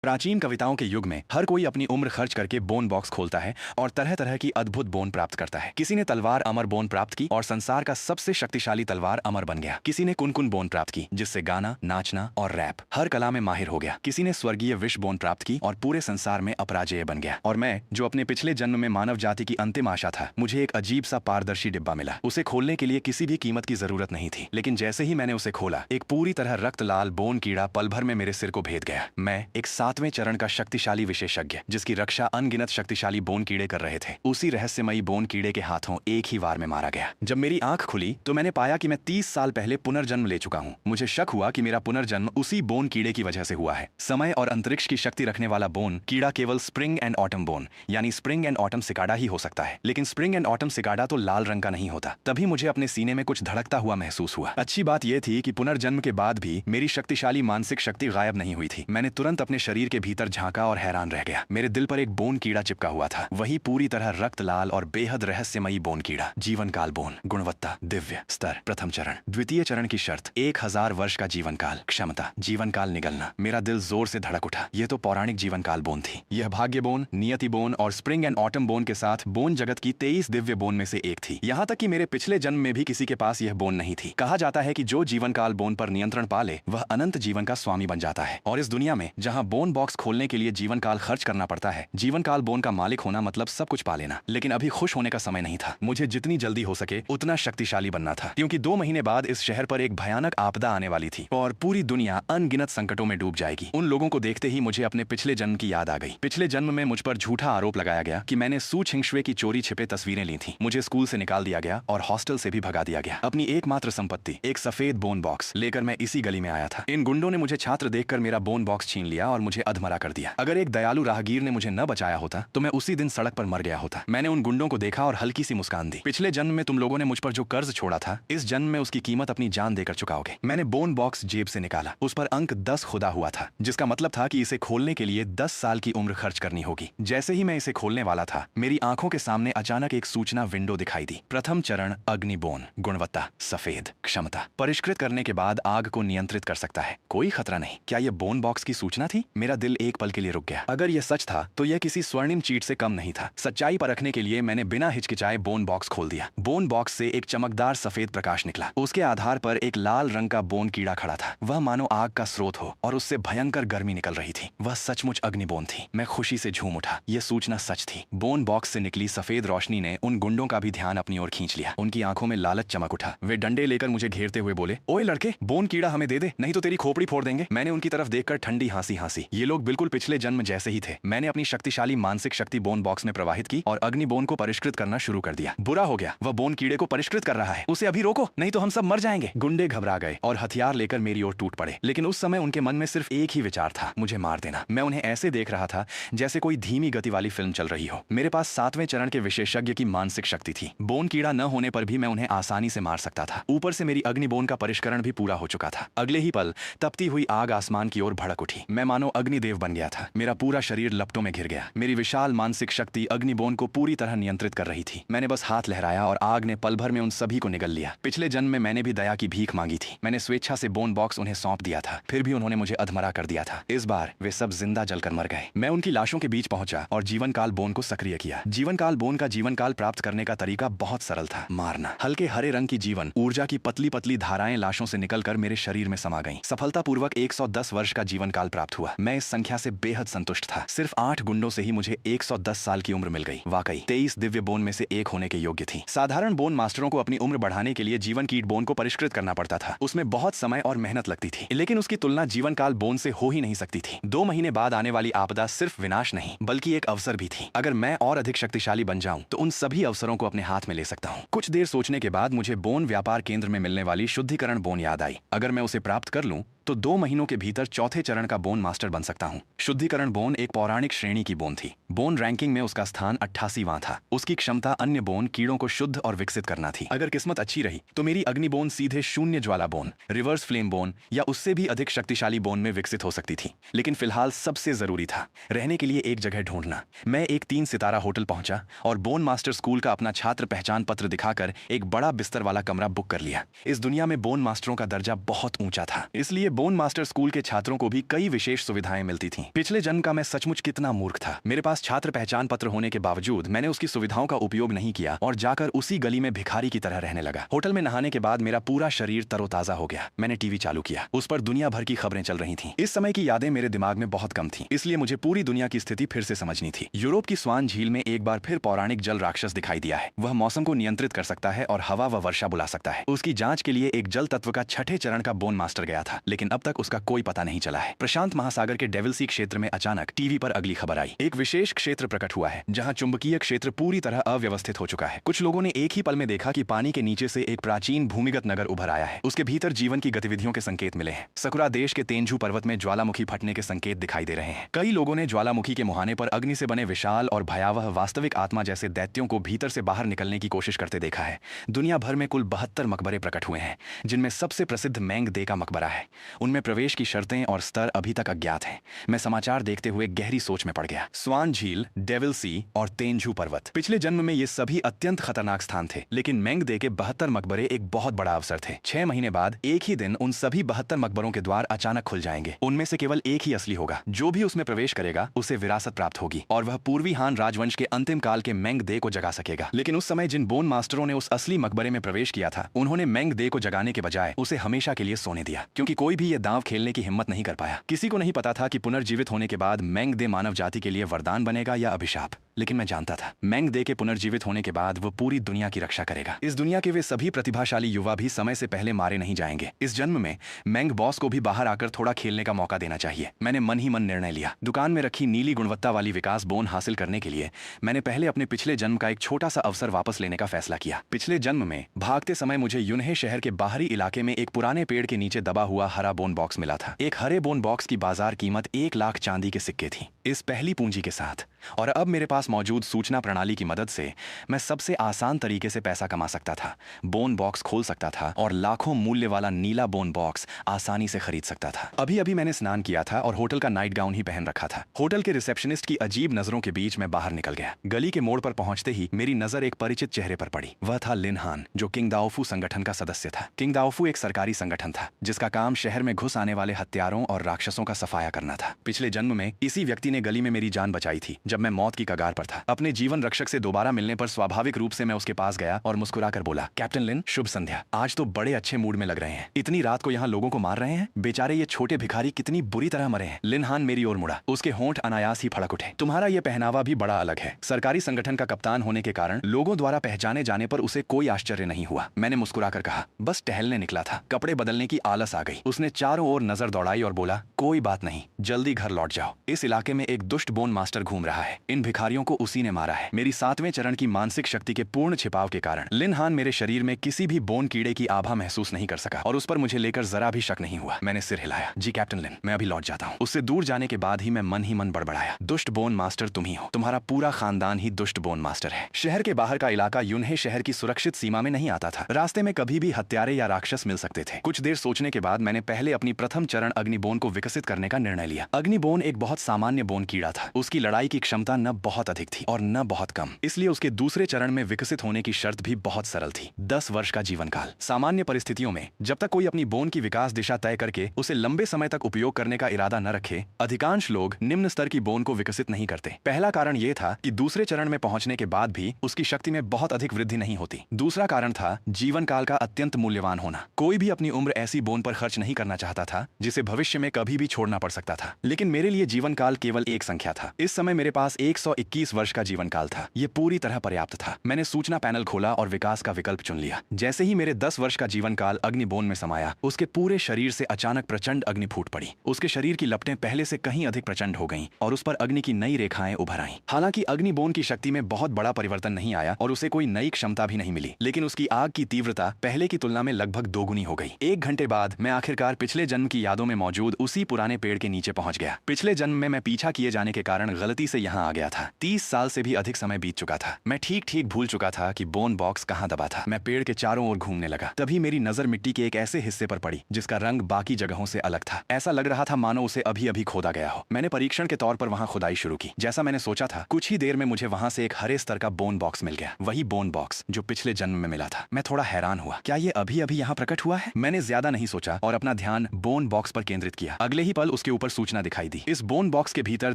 प्राचीन कविताओं के युग में हर कोई अपनी उम्र खर्च करके बोन बॉक्स खोलता है और तरह तरह की अद्भुत बोन प्राप्त करता है। किसी ने तलवार अमर बोन प्राप्त की और संसार का सबसे शक्तिशाली तलवार अमर बन गया। किसी ने कुनकुन बोन प्राप्त की जिससे गाना, नाचना और रैप हर कला में माहिर हो गया। किसी ने स्वर्गीय विष बोन प्राप्त की और पूरे संसार में अपराजेय बन गया। और मैं, जो अपने पिछले जन्म में मानव जाति की अंतिम आशा था, मुझे एक अजीब सा पारदर्शी डिब्बा मिला। उसे खोलने के लिए किसी भी कीमत की जरूरत नहीं थी, लेकिन जैसे ही मैंने उसे खोला, एक पूरी तरह रक्त लाल बोन कीड़ा पल भर में मेरे सिर को भेद गया। मैं एक 7वें चरण का शक्तिशाली विशेषज्ञ, जिसकी रक्षा अनगिनत शक्तिशाली बोन कीड़े कर रहे थे, उसी रहस्यमयी बोन कीड़े के हाथों एक ही वार में मारा गया। जब मेरी आंख खुली तो मैंने पाया कि मैं 30 साल पहले पुनर्जन्म ले चुका हूँ। मुझे शक हुआ कि मेरा पुनर्जन्म उसी बोन कीड़े की वजह से हुआ है। समय और अंतरिक्ष की शक्ति रखने वाला बोन कीड़ा केवल स्प्रिंग एंड ऑटम बोन यानी स्प्रिंग एंड ऑटम सिकाडा ही हो सकता है, लेकिन स्प्रिंग एंड ऑटम सिकाडा तो लाल रंग का नहीं होता। तभी मुझे अपने सीने में कुछ धड़कता हुआ महसूस हुआ। अच्छी बात यह थी कि पुनर्जन्म के बाद भी मेरी शक्तिशाली मानसिक शक्ति गायब नहीं हुई थी। मैंने तुरंत अपने शरीर के भीतर झांका और हैरान रह गया। मेरे दिल पर एक बोन कीड़ा चिपका हुआ था, वही पूरी तरह रक्त लाल और बेहद रहस्यमयी बोन कीड़ा। जीवन काल बोन, गुणवत्ता दिव्य, स्तर प्रथम चरण, द्वितीय चरण की शर्त 1000 वर्ष का जीवन काल, क्षमता जीवन काल निगलना। मेरा दिल जोर से धड़क उठा। यह तो पौराणिक जीवन काल बोन थी। यह भाग्य बोन, नियति बोन और स्प्रिंग एंड ऑटम बोन के साथ बोन जगत की 23 दिव्य बोन में से एक थी। यहाँ तक कि मेरे पिछले जन्म में भी किसी के पास यह बोन नहीं थी। कहा जाता है कि जो जीवन काल बोन पर नियंत्रण पा ले वह अनंत जीवन का स्वामी बन जाता है। और इस दुनिया में जहाँ बोन बॉक्स खोलने के लिए जीवन काल खर्च करना पड़ता है, जीवन काल बोन का मालिक होना मतलब सब कुछ पा लेना। लेकिन अभी खुश होने का समय नहीं था। मुझे जितनी जल्दी हो सके उतना शक्तिशाली बनना था, क्योंकि 2 महीने बाद इस शहर पर एक भयानक आपदा आने वाली थी और पूरी दुनिया अनगिनत संकटों में डूब जाएगी। उन लोगों को देखते ही मुझे अपने पिछले जन्म की याद आ गई। पिछले जन्म में मुझ पर झूठा आरोप लगाया गया कि मैंने सू छिंगशुए की चोरी छिपे तस्वीरें ली थी। मुझे स्कूल से निकाल दिया गया और हॉस्टल से भी भगा दिया गया। अपनी एकमात्र संपत्ति, एक सफेद बोन बॉक्स लेकर मैं इसी गली में आया था। इन गुंडों ने मुझे छात्र देखकर मेरा बोन बॉक्स छीन लिया और मुझे अधमरा कर दिया। अगर एक दयालु राहगीर ने मुझे न बचाया होता तो मैं उसी दिन सड़क पर मर गया होता। मैंने उन गुंडों को देखा और हल्की सी मुस्कान दी। पिछले जन्म में तुम लोगों ने मुझ पर जो कर्ज छोड़ा था, इस जन्म में उसकी कीमत अपनी जान देकर चुकाओगे। मैंने बोन बॉक्स जेब से निकाला। उस पर अंक 10 खुदा हुआ था, जिसका मतलब था कि इसे खोलने के लिए 10 साल की उम्र खर्च करनी होगी। जैसे ही मैं इसे खोलने वाला था, मेरी आंखों के सामने अचानक एक सूचना विंडो दिखाई दी। प्रथम चरण अग्नि बोन, गुणवत्ता सफेद, क्षमता परिष्कृत करने के बाद आग को नियंत्रित कर सकता है, कोई खतरा नहीं। क्या यह बोन बॉक्स की सूचना थी? मेरा दिल एक पल के लिए रुक गया। अगर यह सच था तो यह किसी स्वर्णिम चीट से कम नहीं था। सच्चाई परखने के लिए मैंने बिना हिचकिचाए बोन बॉक्स खोल दिया। बोन बॉक्स से एक चमकदार सफेद प्रकाश निकला। उसके आधार पर एक लाल रंग का बोन कीड़ा खड़ा था। वह मानो आग का स्रोत हो और उससे भयंकर गर्मी निकल रही थी। वह सचमुच अग्निबोन थी। मैं खुशी से झूम उठा। यह सूचना सच थी। बोन बॉक्स से निकली सफेद रोशनी ने उन गुंडों का भी ध्यान अपनी ओर खींच लिया। उनकी आंखों में लालच चमक उठा। वे डंडे लेकर मुझे घेरते हुए बोले, ओए लड़के, बोन कीड़ा हमें दे दे, नहीं तो तेरी खोपड़ी फोड़ देंगे। मैंने उनकी तरफ देखकर ठंडी हंसी हंसी। ये लोग बिल्कुल पिछले जन्म जैसे ही थे। मैंने अपनी शक्तिशाली मानसिक शक्ति बोन बॉक्स में प्रवाहित की और अग्निबोन को परिष्कृत करना शुरू कर दिया। बुरा हो गया, वह बोन कीड़े को परिष्कृत कर रहा है। उसे अभी रोको, नहीं तो हम सब मर जाएंगे। गुंडे घबरा गए और हथियार लेकर मेरी ओर टूट पड़े। लेकिन उस समय उनके मन में सिर्फ एक ही विचार था, मुझे मार देना। मैं उन्हें ऐसे देख रहा था जैसे कोई धीमी गति वाली फिल्म चल रही हो। मेरे पास 7वें चरण के विशेषज्ञ की मानसिक शक्ति थी। बोन कीड़ा न होने पर भी मैं उन्हें आसानी से मार सकता था। ऊपर से मेरी अग्निबोन का परिष्करण भी पूरा हो चुका था। अगले ही पल तपती हुई आग आसमान की ओर भड़क उठी। मैं मानो अग्निदेव बन गया था। मेरा पूरा शरीर लपटों में घिर गया। मेरी विशाल मानसिक शक्ति अग्निबोन को पूरी तरह नियंत्रित कर रही थी। मैंने बस हाथ लहराया और आग ने पल भर में उन सभी को निगल लिया। पिछले जन्म में मैंने भी दया की भीख मांगी थी। मैंने स्वेच्छा से बोन बॉक्स उन्हें सौंप दिया था, फिर भी उन्होंने मुझे अधमरा कर दिया था। इस बार वे सब जिंदा जलकर मर गए। मैं उनकी लाशों के बीच पहुंचा और जीवन काल बोन को सक्रिय किया। जीवन काल बोन का जीवन काल प्राप्त करने का तरीका बहुत सरल था, मारना। हल्के हरे रंग की जीवन ऊर्जा की पतली पतली धाराएं लाशों से निकलकर मेरे शरीर में समा गईं। सफलतापूर्वक 110 वर्ष का जीवन काल प्राप्त हुआ। मैं इस संख्या से बेहद संतुष्ट था। सिर्फ 8 गुंडों से ही मुझे 110 साल की उम्र मिल गई। वाकई 23 दिव्य बोन में से एक होने के योग्य थी। साधारण बोन मास्टरों को अपनी उम्र बढ़ाने के लिए जीवन कीट बोन को परिष्कृत करना पड़ता था। उसमें बहुत समय और मेहनत लगती थी, लेकिन उसकी तुलना जीवन काल बोन से हो ही नहीं सकती थी। 2 महीने बाद आने वाली आपदा सिर्फ विनाश नहीं बल्कि एक अवसर भी थी। अगर मैं और अधिक शक्तिशाली बन जाऊं तो उन सभी अवसरों को अपने हाथ में ले सकता हूं। कुछ देर सोचने के बाद मुझे बोन व्यापार केंद्र में मिलने वाली शुद्धिकरण बोन याद आई। अगर मैं उसे प्राप्त कर लूं तो 2 महीनों के भीतर 4थे चरण का बोन मास्टर बन सकता हूं। शुद्धिकरण बोन एक पौराणिक श्रेणी की बोन थी। बोन रैंकिंग में उसका स्थान 88वां था। उसकी क्षमता अन्य बोन कीड़ों को शुद्ध और विकसित करना थी। अगर किस्मत अच्छी रही तो मेरी अग्नि बोन सीधे शून्य ज्वाला बोन, रिवर्स फ्लेम बोन या उससे भी अधिक शक्तिशाली बोन में विकसित हो सकती थी। लेकिन फिलहाल सबसे जरूरी था रहने के लिए एक जगह ढूंढना। मैं एक 3 सितारा होटल पहुंचा और बोन मास्टर स्कूल का अपना छात्र पहचान पत्र दिखाकर एक बड़ा बिस्तर वाला कमरा बुक कर लिया। इस दुनिया में बोन मास्टरों का दर्जा बहुत ऊंचा था, इसलिए बोन मास्टर स्कूल के छात्रों को भी कई विशेष सुविधाएं मिलती थीं। पिछले जन्म का मैं सचमुच कितना मूर्ख था। मेरे पास छात्र पहचान पत्र होने के बावजूद मैंने उसकी सुविधाओं का उपयोग नहीं किया और जाकर उसी गली में भिखारी की तरह रहने लगा। होटल में नहाने के बाद मेरा पूरा शरीर तरोताजा हो गया। मैंने टीवी चालू किया, उस पर दुनिया भर की खबरें चल रही थीं। इस समय की यादें मेरे दिमाग में बहुत कम थीं, इसलिए मुझे पूरी दुनिया की स्थिति फिर से समझनी थी। यूरोप की स्वान झील में एक बार फिर पौराणिक जल राक्षस दिखाई दिया है। वह मौसम को नियंत्रित कर सकता है और हवा व वर्षा बुला सकता है। उसकी जांच के लिए एक जल तत्व का छठे चरण का बोन मास्टर गया था, लेकिन अब तक उसका कोई पता नहीं चला है। प्रशांत महासागर के डेविल सी क्षेत्र में अचानक टीवी पर अगली खबर आई। एक विशेष क्षेत्र प्रकट हुआ है जहां चुंबकीय क्षेत्र पूरी तरह अव्यवस्थित हो चुका है। कुछ लोगों ने एक ही पल में देखा कि पानी के नीचे से एक प्राचीन भूमिगत नगर उभर आया है। उसके भीतर जीवन की गतिविधियों के संकेत मिले हैं। सकुरा देश के तेंजू पर्वत में ज्वालामुखी फटने के संकेत दिखाई दे रहे हैं। कई लोगों ने ज्वालामुखी के मुहाने पर अग्नि से बने विशाल और भयावह वास्तविक आत्मा जैसे दैत्यों को भीतर से बाहर निकलने की कोशिश करते देखा है। दुनिया भर में कुल 72 मकबरे प्रकट हुए हैं, जिनमें सबसे प्रसिद्ध मेंग दे का मकबरा है। उनमें प्रवेश की शर्तें और स्तर अभी तक अज्ञात हैं। मैं समाचार देखते हुए गहरी सोच में पड़ गया। स्वान झील, डेविल सी और तेंजू पर्वत, पिछले जन्म में ये सभी अत्यंत खतरनाक स्थान थे, लेकिन मेंग दे के 72 मकबरे एक बहुत बड़ा अवसर थे। 6 महीने बाद एक ही दिन उन सभी 72 मकबरों के द्वार अचानक खुल जाएंगे। उनमें से केवल एक ही असली होगा। जो भी उसमें प्रवेश करेगा उसे विरासत प्राप्त होगी और वह पूर्वी हान राजवंश के अंतिम काल के मेंग दे को जगा सकेगा। लेकिन उस समय जिन बोन मास्टरों ने उस असली मकबरे में प्रवेश किया था, उन्होंने मेंग दे को जगाने के बजाय उसे हमेशा के लिए सोने दिया, क्योंकि कोई भी यह दांव खेलने की हिम्मत नहीं कर पाया। किसी को नहीं पता था कि पुनर्जीवित होने के बाद मेंग दे मानव जाति के लिए वरदान बनेगा या अभिशाप, लेकिन मैं जानता था मेंग दे के पुनर्जीवित होने के बाद वो पूरी दुनिया की रक्षा करेगा। इस दुनिया के वे सभी प्रतिभाशाली युवा भी समय से पहले मारे नहीं जाएंगे। इस जन्म में मेंग बॉस को भी बाहर आकर थोड़ा खेलने का मौका देना चाहिए। मैंने मन ही मन निर्णय लिया। दुकान में रखी नीली गुणवत्ता वाली विकास बोन हासिल करने के लिए मैंने पहले अपने पिछले जन्म का एक छोटा सा अवसर वापस लेने का फैसला किया। पिछले जन्म में भागते समय मुझे यूनहे शहर के बाहरी इलाके में एक पुराने पेड़ के नीचे दबा हुआ हरा बोन बॉक्स मिला था। एक हरे बोन बॉक्स की बाजार कीमत 1 लाख चांदी के सिक्के थी, इस पहली पूंजी के साथ। और अब मेरे पास मौजूद सूचना प्रणाली की मदद से मैं सबसे आसान तरीके से पैसा कमा सकता था, बोन बॉक्स खोल सकता था और लाखों मूल्य वाला नीला बोन बॉक्स आसानी से खरीद सकता था। अभी अभी मैंने स्नान किया था और होटल का नाइट गाउन ही पहन रखा था। होटल के रिसेप्शनिस्ट की अजीब नजरों के बीच मैं बाहर निकल गया। गली के मोड़ पर पहुंचते ही मेरी नजर एक परिचित चेहरे पर पड़ी। वह था लिन हान, जो किंग दाओफू संगठन का सदस्य था। किंग दाओफू एक सरकारी संगठन था जिसका काम शहर में घुस आने वाले हत्यारों और राक्षसों का सफाया करना था। पिछले जन्म में इसी व्यक्ति ने गली में मेरी जान बचाई थी जब मैं मौत की कगार पर था। अपने जीवन रक्षक से दोबारा मिलने पर स्वाभाविक रूप से मैं उसके पास गया और मुस्कुराकर बोला, कैप्टन लिन, शुभ संध्या। आज तो बड़े अच्छे मूड में लग रहे हैं। इतनी रात को यहाँ लोगों को मार रहे हैं। बेचारे ये छोटे भिखारी कितनी बुरी तरह मरे हैं। लिन हान मेरी ओर मुड़ा। उसके होंठ अनायास ही फड़क उठे। तुम्हारा ये पहनावा भी बड़ा अलग है। सरकारी संगठन का कप्तान होने के कारण लोगों द्वारा पहचाने जाने पर उसे कोई आश्चर्य नहीं हुआ। मैंने मुस्कुराकर कहा, बस टहलने निकला था, कपड़े बदलने की आलस आ गई। उसने चारों ओर नजर दौड़ाई और बोला, कोई बात नहीं, जल्दी घर लौट जाओ। इस इलाके में एक दुष्ट बोन मास्टर घूम रहा है। इन भिखारियों को उसी ने मारा है। मेरी 7वें चरण की मानसिक शक्ति के पूर्ण छिपाव के कारण लिन हान मेरे शरीर में किसी भी बोन कीड़े की आभा महसूस नहीं कर सका और उस पर मुझे लेकर जरा भी शक नहीं हुआ। मैंने सिर हिलाया। जी कैप्टन लिन, मैं अभी लौट जाता हूँ। उससे दूर जाने के बाद ही मन बड़बड़ाया, दुष्ट बोन मास्टर तुम ही हो। तुम्हारा पूरा खानदान ही दुष्ट बोन मास्टर है। शहर के बाहर का इलाका यूनहे शहर की सुरक्षित सीमा में नहीं आता था। रास्ते में कभी भी हत्यारे या राक्षस मिल सकते थे। कुछ देर सोचने के बाद मैंने पहले अपनी प्रथम चरण अग्निबोन को विकसित करने का निर्णय लिया। अग्निबोन एक बहुत सामान्य बोन कीड़ा था। उसकी लड़ाई की क्षमता न बहुत अधिक थी और न बहुत कम, इसलिए उसके दूसरे चरण में विकसित होने की शर्त भी बहुत सरल थी, 10 वर्ष का जीवन काल। सामान्य परिस्थितियों में जब तक कोई अपनी बोन की विकास दिशा तय करके उसे लंबे समय तक उपयोग करने का इरादा न रखे, अधिकांश लोग निम्न स्तर की बोन को विकसित नहीं करते। पहला कारण यह था कि दूसरे चरण में पहुंचने के बाद भी उसकी शक्ति में बहुत अधिक वृद्धि नहीं होती। दूसरा कारण था जीवन काल का अत्यंत मूल्यवान होना। कोई भी अपनी उम्र ऐसी बोन पर खर्च नहीं करना चाहता था जिसे भविष्य में कभी भी छोड़ना पड़ सकता था। लेकिन मेरे लिए जीवन काल केवल एक संख्या था। इस समय मेरे पास 121 वर्ष का जीवन काल था। यह पूरी तरह पर्याप्त था। मैंने सूचना पैनल खोला और विकास का विकल्प चुन लिया। जैसे ही मेरे 10 वर्ष का जीवन काल अग्निबोन में समाया, उसके पूरे शरीर से अचानक प्रचंड अग्नि फूट पड़ी। उसके शरीर की लपटें पहले से कहीं अधिक प्रचंड हो गईं और उस पर अग्नि की नई रेखाएं उभर आईं। हालांकि अग्निबोन की शक्ति में बहुत बड़ा परिवर्तन नहीं आया और उसे कोई नई क्षमता भी नहीं मिली, लेकिन उसकी आग की तीव्रता पहले की तुलना में लगभग दोगुनी हो गई। 1 घंटे बाद मैं आखिरकार पिछले जन्म की यादों में मौजूद उसी पुराने पेड़ के नीचे पहुंच गया। पिछले जन्म में मैं पीछा किए जाने के कारण गलती से यहाँ आ गया था। 30 साल से भी अधिक समय बीत चुका था। मैं ठीक भूल चुका था कि बोन बॉक्स कहाँ दबा था। मैं पेड़ के चारों ओर घूमने लगा। तभी मेरी नजर मिट्टी के एक ऐसे हिस्से पर पड़ी जिसका रंग बाकी जगहों से अलग था। ऐसा लग रहा था मानो उसे अभी अभी खोदा गया हो। मैंने परीक्षण के तौर पर वहां खुदाई शुरू की। जैसा मैंने सोचा था, कुछ ही देर में मुझे वहां से एक हरे स्तर का बोन बॉक्स मिल गया। वही बोन बॉक्स जो पिछले जन्म में मिला था। मैं थोड़ा हैरान हुआ, क्या ये अभी अभी यहाँ प्रकट हुआ है? मैंने ज्यादा नहीं सोचा और अपना ध्यान बोन बॉक्स पर केंद्रित किया। अगले ही पल उसके ऊपर सूचना दिखाई दी। इस बोन बॉक्स के भीतर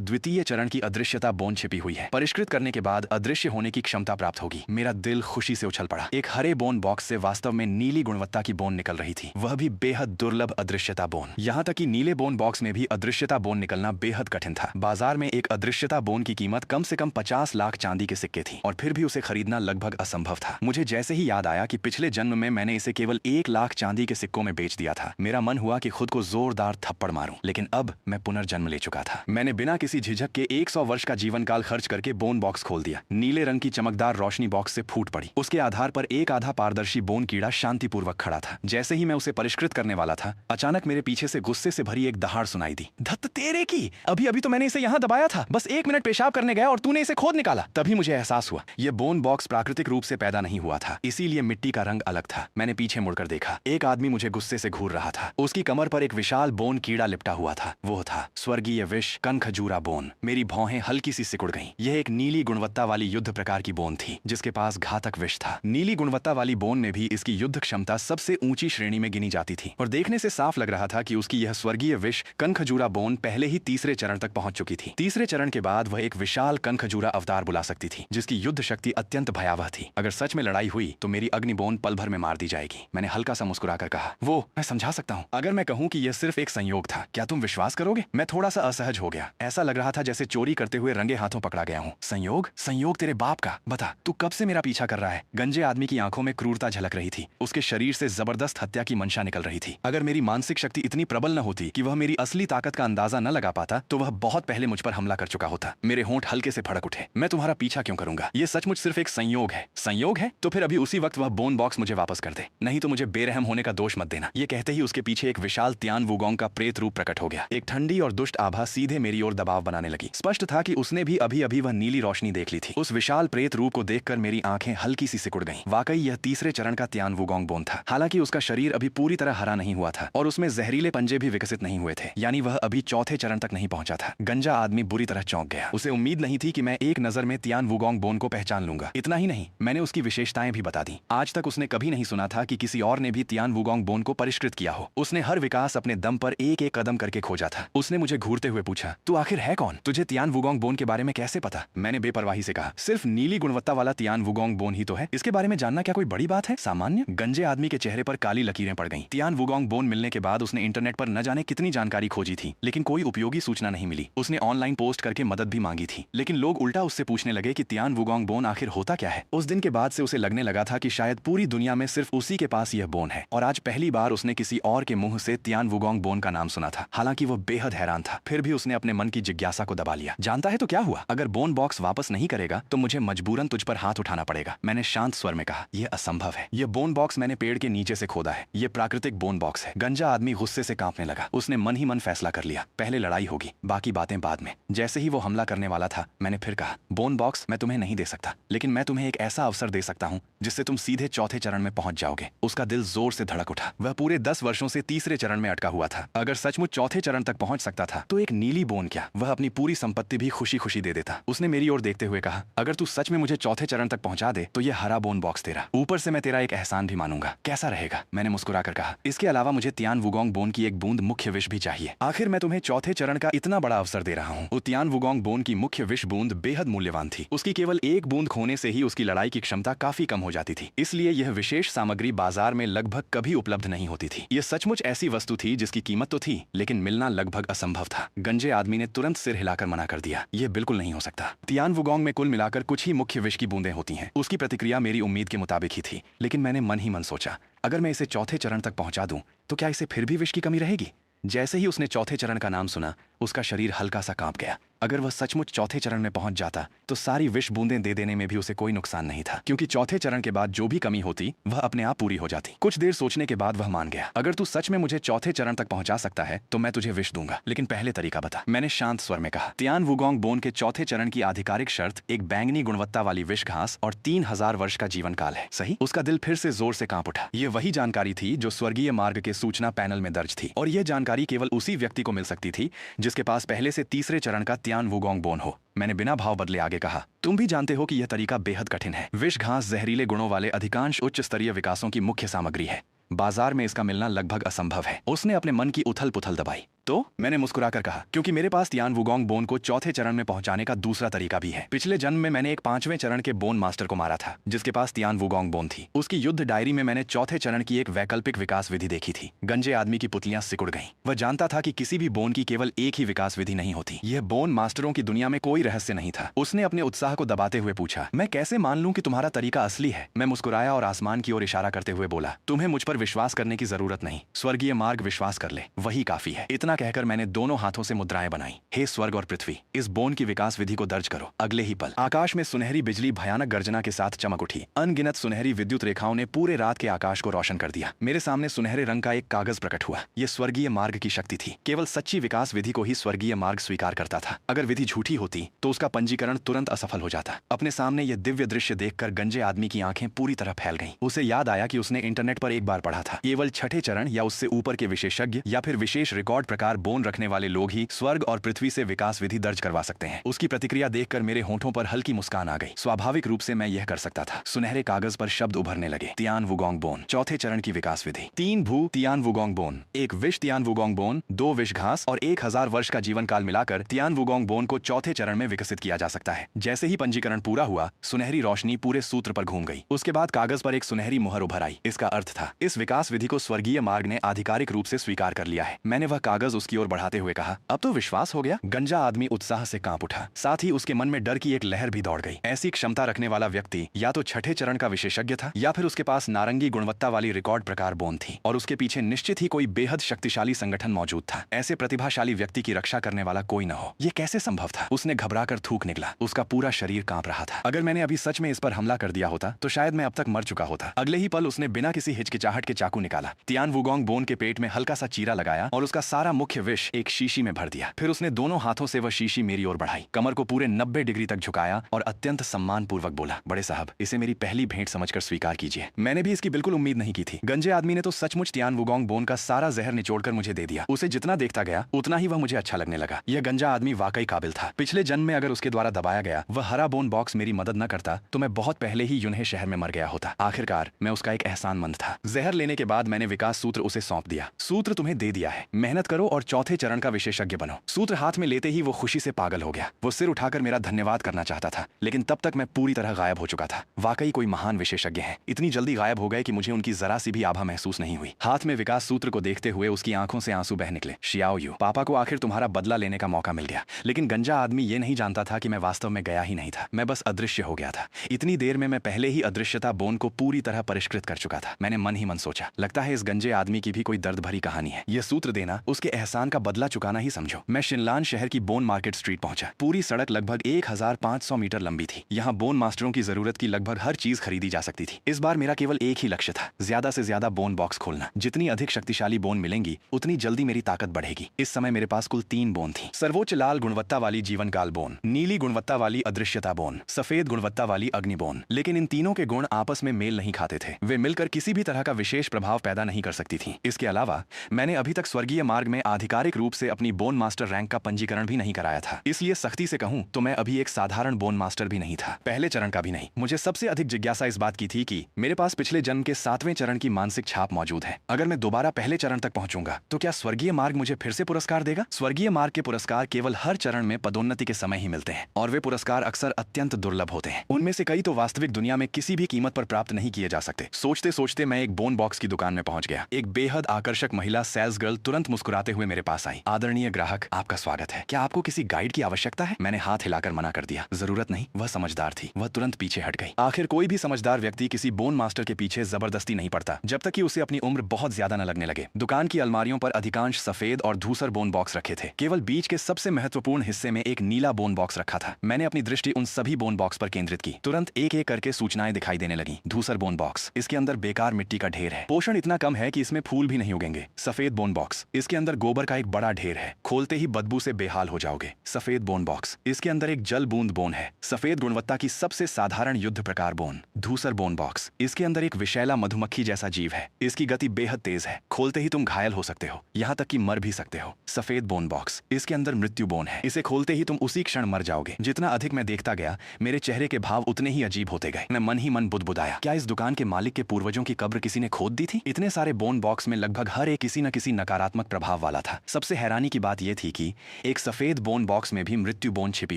द्वितीय चरण की अदृश्यता बोन छिपी हुई है। परिष्कृत करने के बाद अदृश्य होने की क्षमता प्राप्त होगी। मेरा दिल खुशी से उछल पड़ा। एक हरे बोन बॉक्स से वास्तव में नीली गुणवत्ता की बोन निकल रही थी, वह भी बेहद दुर्लभ अदृश्यता बोन। यहाँ तक कि नीले बोन बॉक्स में भी अदृश्यता बोन निकलना बेहद कठिन था। बाजार में एक अदृश्यता बोन की कीमत कम से कम 50 लाख चांदी के सिक्के थी और फिर भी उसे खरीदना लगभग असंभव था। मुझे जैसे ही याद आया कि पिछले जन्म में मैंने इसे केवल 1 लाख चांदी के सिक्कों में बेच दिया था, मेरा मन हुआ कि खुद को जोरदार थप्पड़ मारूं। लेकिन अब मैं पुनर्जन्म ले चुका था। मैंने बिना किसी झिझक के 100 वर्ष का जीवन काल खर्च करके बोन बॉक्स खोल दिया। नीले रंग की चमकदार रोशनी बॉक्स से फूट पड़ी। उसके आधार पर एक आधा पारदर्शी बोन कीड़ा शांतिपूर्वक खड़ा था। जैसे ही मैं उसे परिष्कृत करने वाला था, अचानक मेरे पीछे से गुस्से से भरी एक दहाड़ सुनाई दी। धत तेरे की, अभी अभी तो मैंने इसे यहाँ दबाया था, बस 1 मिनट पेशाब करने गया और तूने इसे खोद निकाला। तभी मुझे एहसास हुआ यह बोन बॉक्स प्राकृतिक रूप से पैदा नहीं हुआ था, इसीलिए मिट्टी का रंग अलग था। मैंने पीछे मुड़कर देखा। एक आदमी मुझे गुस्से से घूर रहा था। उसकी कमर पर एक विशाल बोन कीड़ा लिपटा हुआ था। वो था स्वर्गीय विष कनखजूरा बोन। मेरी भौहें हल्की सी सिकुड़ गईं। यह एक नीली गुणवत्ता वाली युद्ध प्रकार की बोन थी जिसके पास घातक विष था। नीली गुणवत्ता वाली बोन में भी इसकी युद्ध क्षमता सबसे ऊंची श्रेणी में गिनी जाती थी और देखने से साफ लग रहा था कि उसकी यह स्वर्गीय विष कनखजूरा बोन पहले ही तीसरे चरण तक पहुंच चुकी थी। तीसरे चरण के बाद वह एक विशाल कनखजूरा अवतार बुला सकती थी जिसकी युद्ध शक्ति अत्यंत भयावह थी। अगर सच में लड़ाई हुई तो मेरी अग्नि बोन पल भर में मार दी जाएगी। मैंने हल्का सा मुस्कुराकर कहा, वो मैं समझा सकता हूँ। अगर मैं कहूँ कि यह सिर्फ एक संयोग था, क्या तुम विश्वास करोगे? मैं थोड़ा सा असहज हो गया। ऐसा लग रहा था जैसे चोरी करते हुए रंगे हाथों पकड़ा गया हूँ। संयोग? संयोग तेरे बाप का। बता, तू कब से मेरा पीछा कर रहा है? गंजे आदमी की आंखों में क्रूरता झलक रही थी। उसके शरीर से जबरदस्त हत्या की मंशा निकल रही थी। अगर मेरी मानसिक शक्ति इतनी प्रबल न होती कि वह मेरी असली ताकत का अंदाजा न लगा पाता तो वह बहुत पहले मुझ पर हमला कर चुका होता। मेरे होंठ हल्के से फड़क उठे। मैं तुम्हारा पीछा क्यों करूंगा? ये सचमुच सिर्फ एक संयोग है। संयोग है? तो फिर अभी उसी वक्त वह बोन बॉक्स मुझे वापस कर दे, नहीं तो मुझे बेरहम होने का दोष मत देना। ये कहते ही उसके पीछे एक विशाल तियान वुगोंग का प्रेत रूप प्रकट हो गया। एक ठंडी और दुष्ट आभा सीधे मेरी ओर दबाव बनाने लगी। स्पष्ट था कि उसने भी अभी अभी वह नीली रोशनी देख ली थी। उस विशाल प्रेत रूप को देखकर मेरी आंखें हल्की सी सिकुड़ गईं। वाकई यह तीसरे चरण का तियान वुगोंग बोन था। हालांकि उसका शरीर अभी पूरी तरह हरा नहीं हुआ था और उसमें जहरीले पंजे भी विकसित नहीं हुए थे, यानी वह अभी चौथे चरण तक नहीं पहुंचा था। गंजा आदमी बुरी तरह चौंक गया। उसे उम्मीद नहीं थी कि मैं एक नजर में तियान वुगोंग बोन को पहचान लूंगा। इतना ही नहीं, मैंने उसकी विशेषताएं भी बता दी। आज तक उसने कभी नहीं सुना था कि किसी और ने भी तियान वुगोंग बोन को परिष्कृत किया हो। उसने हर विकास अपने दम पर एक एक कदम करके खोजा था। उसने मुझे घूरते हुए पूछा, तू आखिर है कौन? तुझे तियान वुगोंग बोन के बारे में कैसे पता? मैंने बेपरवाही से कहा, सिर्फ नीली गुणवत्ता वाला तियान वुगोंग बोन ही तो है, इसके बारे में जानना क्या कोई बड़ी बात है? सामान्य। गंजे आदमी के चेहरे पर काली लकीरें पड़ गईं। तियान वुगोंग बोन मिलने के बाद उसने इंटरनेट पर न जाने कितनी जानकारी खोजी थी, लेकिन कोई उपयोगी सूचना नहीं मिली। उसने ऑनलाइन पोस्ट करके मदद भी मांगी थी, लेकिन लोग उल्टा उससे पूछने लगे कि तियान वुगोंग बोन आखिर होता क्या है। उस दिन के बाद से उसे लगने लगा था कि शायद पूरी दुनिया में सिर्फ उसी के पास यह बोन है, और आज पहली बार उसने किसी और के मुंह से तियान वुगोंग बोन का नाम सुना था। हालांकि वो बेहद हैरान था, फिर भी उसने अपने मन की जिज्ञासा को दबा लिया। जानता है तो क्या हुआ? अगर बोन बॉक्स वापस नहीं करेगा तो मुझे मजबूरन तुझ पर हाथ उठाना पड़ेगा। मैंने शांत स्वर में कहा, यह असंभव है। यह बोन बॉक्स मैंने पेड़ के नीचे से खोदा है। यह प्राकृतिक बोन बॉक्स है। गंजा आदमी गुस्से से कांपने लगा। उसने मन ही मन फैसला कर लिया, पहले लड़ाई होगी, बाकी बातें बाद में। जैसे ही वो हमला करने वाला था, मैंने फिर कहा, बोन बॉक्स मैं तुम्हें नहीं दे सकता, लेकिन मैं तुम्हें एक ऐसा अवसर दे सकता हूँ जिससे तुम सीधे चौथे चरण में पहुंच जाओगे। उसका दिल जोर से धड़क उठा। वह पूरे 10 वर्षों से तीसरे चरण में अटका हुआ था। अगर सचमुच चौथे चरण तक पहुंच सकता था तो एक नीली बोन क्या, वह अपनी पूरी संपत्ति भी खुशी खुशी दे देता। उसने मेरी ओर देखते हुए कहा, अगर तू सच में मुझे चौथे चरण तक पहुंचा दे तो यह हरा बोन बॉक्स तेरा। ऊपर से मैं तेरा एक एहसान भी मानूंगा। कैसा रहेगा? मैंने मुस्कुराकर कहा, इसके अलावा मुझे तियान वुगोंग बोन की एक बूंद मुख्य विष भी चाहिए। आखिर मैं तुम्हें चौथे चरण का इतना बड़ा अवसर दे रहा हूँ। तियान वुगोंग बोन की मुख्य विष बूंद बेहद मूल्यवान थी। उसकी केवल एक बूंद खोने से ही उसकी लड़ाई की क्षमता काफी कम हो जाती थी, इसलिए यह विशेष सामग्री बाजार में लगभग कभी उपलब्ध नहीं होती थी। यह सचमुच ऐसी वस्तु थी जिसकी कीमत तो थी, लेकिन मिलना लगभग असंभव था। गंजे आदमी ने तुरंत सिर हिलाकर मना कर दिया, यह बिल्कुल नहीं हो सकता। तियान वुगोंग में कुल मिलाकर कुछ ही मुख्य विष की बूंदें होती हैं। उसकी प्रतिक्रिया मेरी उम्मीद के मुताबिक ही थी, लेकिन मैंने मन ही मन सोचा, अगर मैं इसे चौथे चरण तक पहुंचा दूं तो क्या इसे फिर भी विष की कमी रहेगी? जैसे ही उसने चौथे चरण का नाम सुना, उसका शरीर हल्का सा कांप गया। अगर वह सचमुच चौथे चरण में पहुंच जाता तो सारी विष बूंदें दे देने में भी उसे कोई नुकसान नहीं था, क्योंकि चौथे चरण के बाद जो भी कमी होती वह अपने आप पूरी हो जाती। कुछ देर सोचने के बाद वह मान गया, अगर तू सच में मुझे चौथे चरण तक पहुंचा सकता है तो मैं तुझे विष दूंगा, लेकिन पहले तरीका बता। मैंने शांत स्वर में कहा, तियान वुगोंग बोन के चौथे चरण की आधिकारिक शर्त एक बैंगनी गुणवत्ता वाली विष घास और 3000 वर्ष का जीवन काल है। सही? उसका दिल फिर से जोर से कांप उठा। यह वही जानकारी थी जो स्वर्गीय मार्ग के सूचना पैनल में दर्ज थी, और यह जानकारी केवल उसी व्यक्ति को मिल सकती थी जिसके पास पहले से तीसरे चरण का तियान वुगोंग बोन हो। मैंने बिना भाव बदले आगे कहा, तुम भी जानते हो कि यह तरीका बेहद कठिन है। विष घास जहरीले गुणों वाले अधिकांश उच्च स्तरीय विकासों की मुख्य सामग्री है। बाजार में इसका मिलना लगभग असंभव है। उसने अपने मन की उथल पुथल दबाई। तो मैंने मुस्कुराकर कहा, क्योंकि मेरे पास तियान वुगोंग बोन को चौथे चरण में पहुंचाने का दूसरा तरीका भी है। पिछले जन्म में मैंने एक 5वें चरण के बोन मास्टर को मारा था जिसके पास तियान वुगोंग बोन थी। उसकी युद्ध डायरी में मैंने चौथे चरण की एक वैकल्पिक विकास विधि देखी थी। गंजे आदमी की पुतलियां सिकुड़ गईं। वह जानता था कि किसी भी बोन की केवल एक ही विकास विधि नहीं होती। यह बोन मास्टरों की दुनिया में कोई रहस्य नहीं था। उसने अपने उत्साह को दबाते हुए पूछा, मैं कैसे मान लूं कि तुम्हारा तरीका असली है? मैं मुस्कुराया और आसमान की ओर इशारा करते हुए बोला, तुम्हें मुझ पर विश्वास करने की जरूरत नहीं, स्वर्गीय मार्ग विश्वास कर ले, वही काफी है। इतना कहकर मैंने दोनों हाथों से मुद्राएं बनाई। हे स्वर्ग और पृथ्वी, इस बोन की विकास विधि को दर्ज करो। अगले ही पल आकाश में सुनहरी बिजली भयानक गर्जना के साथ चमक उठी। अनगिनत सुनहरी विद्युत रेखाओं ने पूरे रात के आकाश को रोशन कर दिया। मेरे सामने सुनहरे रंग का एक कागज प्रकट हुआ। यह स्वर्गीय मार्ग की शक्ति थी। केवल सच्ची विकास विधि को ही स्वर्गीय मार्ग स्वीकार करता था। अगर विधि झूठी होती तो उसका पंजीकरण तुरंत असफल हो जाता। अपने सामने यह दिव्य दृश्य देखकर गंजे आदमी की आंखें पूरी तरह फैल गईं। उसे याद आया कि उसने इंटरनेट पर एक बार पढ़ा था, केवल छठे चरण या उससे ऊपर के विशेषज्ञ या फिर विशेष रिकॉर्ड प्रकार बोन रखने वाले लोग ही स्वर्ग और पृथ्वी से विकास विधि दर्ज करवा सकते हैं। उसकी प्रतिक्रिया देखकर मेरे होंठों पर हल्की मुस्कान आ गई। स्वाभाविक रूप से मैं यह कर सकता था। सुनहरे कागज पर शब्द उभरने लगे। तियान वुगोंग बोन, चौथे चरण की विकास विधि। 3 भू तियान वुगोंग बोन, 1 विष तियान वुगोंग बोन, 2 विष घास और 1000 वर्ष का जीवन काल मिलाकर तियान वुगोंग बोन को चौथे चरण में विकसित किया जा सकता है। जैसे ही पंजीकरण पूरा हुआ, सुनहरी रोशनी पूरे सूत्र पर घूम गई। उसके बाद कागज पर एक सुनहरी मुहर उभर आई। इसका अर्थ था, इस विकास विधि को स्वर्गीय मार्ग ने आधिकारिक रूप से स्वीकार कर लिया है। मैंने वह कागज उसकी ओर बढ़ाते हुए कहा, अब तो विश्वास हो गया। गंजा आदमी उत्साह से कांप उठा। साथ ही उसके मन में डर की एक लहर भी दौड़ गई। ऐसी क्षमता रखने वाला व्यक्ति या तो छठे चरण का विशेषज्ञ था या फिर उसके पास नारंगी गुणवत्ता वाली रिकॉर्ड प्रकार बोन थी और उसके पीछे निश्चित ही कोई बेहद शक्तिशाली संगठन मौजूद था। ऐसे प्रतिभाशाली व्यक्ति की रक्षा करने वाला कोई न हो, यह कैसे संभव था? उसने घबराकर थूक निकला। उसका पूरा शरीर कांप रहा था। अगर मैंने अभी सच में इस पर हमला कर दिया होता तो शायद मैं अब तक मर चुका होता। अगले ही पल उसने बिना किसी हिचकिचाहट के चाकू निकाला, तियान वुगोंग बोन के पेट में हल्का सा चीरा लगाया और उसका सारा मुख्य विष एक शीशी में भर दिया। फिर उसने दोनों हाथों से वह शीशी मेरी ओर बढ़ाई, कमर को पूरे 90 डिग्री तक झुकाया और अत्यंत सम्मान पूर्वक बोला, बड़े साहब, इसे मेरी पहली भेंट समझकर स्वीकार कीजिए। मैंने भी इसकी बिल्कुल उम्मीद नहीं की थी। गंजे आदमी ने तो सचमुच तियान वुगोंग बोन का सारा जहर निचोड़कर मुझे दे दिया। उसे जितना देखता गया उतना ही वह मुझे अच्छा लगने लगा। यह गंजा आदमी वाकई काबिल था। पिछले जन्म में अगर उसके द्वारा दबाया गया वह हरा बोन बॉक्स मेरी मदद न करता तो मैं बहुत पहले ही यूनहे शहर में मर गया होता। आखिरकार मैं उसका एक एहसानमंद था। जहर लेने के बाद मैंने विकास सूत्र उसे सौंप दिया। सूत्र तुम्हें दे दिया है, मेहनत करो और चौथे चरण का विशेषज्ञ बनो। सूत्र हाथ में लेते ही वो खुशी से पागल हो गया। वो सिर उठाकर मेरा धन्यवाद करना चाहता था, लेकिन तब तक मैं पूरी तरह गायब हो चुका था। वाकई कोई महान विशेषज्ञ है। इतनी जल्दी गायब हो गए कि मुझे उनकी जरा सी भी आभा महसूस नहीं हुई। हाथ में विकास सूत्र को देखते हुए उसकी आंखों से आंसू बह निकले। शियाओ यू, पापा को आखिर तुम्हारा बदला लेने का मौका मिल गया। लेकिन गंजा आदमी ये नहीं जानता था कि मैं वास्तव में गया ही नहीं था, मैं बस अदृश्य हो गया था। इतनी देर में मैं पहले ही अदृश्यता बोन को पूरी तरह परिष्कृत कर चुका था। मैंने मन ही मन सोचा, लगता है इस गंजे आदमी की भी कोई दर्द भरी कहानी है। यह सूत्र देना उसके एहसान का बदला चुकाना ही समझो। मैं शिनलान शहर की बोन मार्केट स्ट्रीट पहुंचा। पूरी सड़क लगभग 1500 मीटर लंबी थी। यहाँ बोन मास्टरों की जरूरत की लगभग हर चीज खरीदी जा सकती थी। इस बार मेरा केवल एक ही लक्ष्य था, ज्यादा से ज्यादा बोन बॉक्स खोलना। जितनी अधिक शक्तिशाली बोन मिलेंगी उतनी जल्दी मेरी ताकत बढ़ेगी। इस समय मेरे पास कुल 3 बोन थी। सर्वोच्च लाल गुणवत्ता वाली जीवन काल बोन, नीली गुणवत्ता वाली अदृश्यता बोन, सफेद गुणवत्ता वाली अग्नि बोन। लेकिन इन तीनों के गुण आपस में मेल नहीं खाते थे। वे मिलकर किसी भी तरह का विशेष प्रभाव पैदा नहीं कर सकती थी। इसके अलावा मैंने अभी तक स्वर्गीय मार्ग में आधिकारिक रूप से अपनी बोन मास्टर रैंक का पंजीकरण भी नहीं कराया था। इसलिए सख्ती से कहूं तो मैं अभी एक साधारण बोन मास्टर भी नहीं था, पहले चरण का भी नहीं। मुझे सबसे अधिक जिज्ञासा इस बात की थी कि मेरे पास पिछले जन्म के 7वें चरण की मानसिक छाप मौजूद है। अगर मैं दोबारा पहले चरण तक पहुंचूंगा तो क्या स्वर्गीय मार्ग मुझे फिर से पुरस्कार देगा? स्वर्गीय मार्ग के पुरस्कार केवल हर चरण में पदोन्नति के समय ही मिलते हैं और वे पुरस्कार अक्सर अत्यंत दुर्लभ होते हैं। उनमें से कई तो वास्तविक दुनिया में किसी भी कीमत पर प्राप्त नहीं किए जा सकते। सोचते सोचते मैं एक बोन बॉक्स की दुकान में पहुंच गया। एक बेहद आकर्षक महिला सेल्स गर्ल तुरंत मुस्कुराते हुए मेरे पास आई। आदरणीय ग्राहक, आपका स्वागत है। क्या आपको किसी गाइड की आवश्यकता है? मैंने हाथ हिलाकर मना कर दिया। जरूरत नहीं। वह समझदार थी, वह तुरंत पीछे हट गई। आखिर कोई भी समझदार व्यक्ति किसी बोन मास्टर के पीछे जबरदस्ती नहीं पड़ता जब तक कि उसे अपनी उम्र बहुत ज्यादा न लगने लगे। दुकान की अलमारियों पर अधिकांश सफेद और धूसर बोन बॉक्स रखे थे। केवल बीच के सबसे महत्वपूर्ण हिस्से में एक नीला बोन बॉक्स रखा था। मैंने अपनी दृष्टि उन सभी बोन बॉक्स पर केंद्रित की। तुरंत एक एक करके सूचनाएं दिखाई देने लगी। धूसर बोन बॉक्स, इसके अंदर बेकार मिट्टी का ढेर है, पोषण इतना कम है कि इसमें फूल भी नहीं उगेंगे। सफेद बोन बॉक्स, इसके अंदर गोबर का एक बड़ा ढेर है, खोलते ही बदबू से बेहाल हो जाओगे। सफेद बोन बॉक्स, इसके अंदर एक जल बूंद बोन है, सफेद गुणवत्ता की सबसे साधारण युद्ध प्रकार बोन। धूसर बोन बॉक्स, इसके अंदर एक विषैला मधुमक्खी जैसा जीव है, इसकी गति बेहद तेज है, खोलते ही तुम घायल हो सकते हो, यहाँ तक कि मर भी सकते हो। सफेद बोन बॉक्स, इसके अंदर मृत्यु बोन है, इसे खोलते ही तुम उसी क्षण मर जाओगे। जितना अधिक मैं देखता गया मेरे चेहरे के भाव उतने ही अजीब होते गए। मैं मन ही मन बुदबुदाया, क्या इस दुकान के मालिक के पूर्वजों की कब्र किसी ने खोद खोद दी थी। इतने सारे बोन बॉक्स में लगभग हर एक किसी न किसी नकारात्मक प्रभाव वाला था। सबसे हैरानी की बात यह थी कि एक सफेद बोन बॉक्स में भी मृत्यु बोन छिपी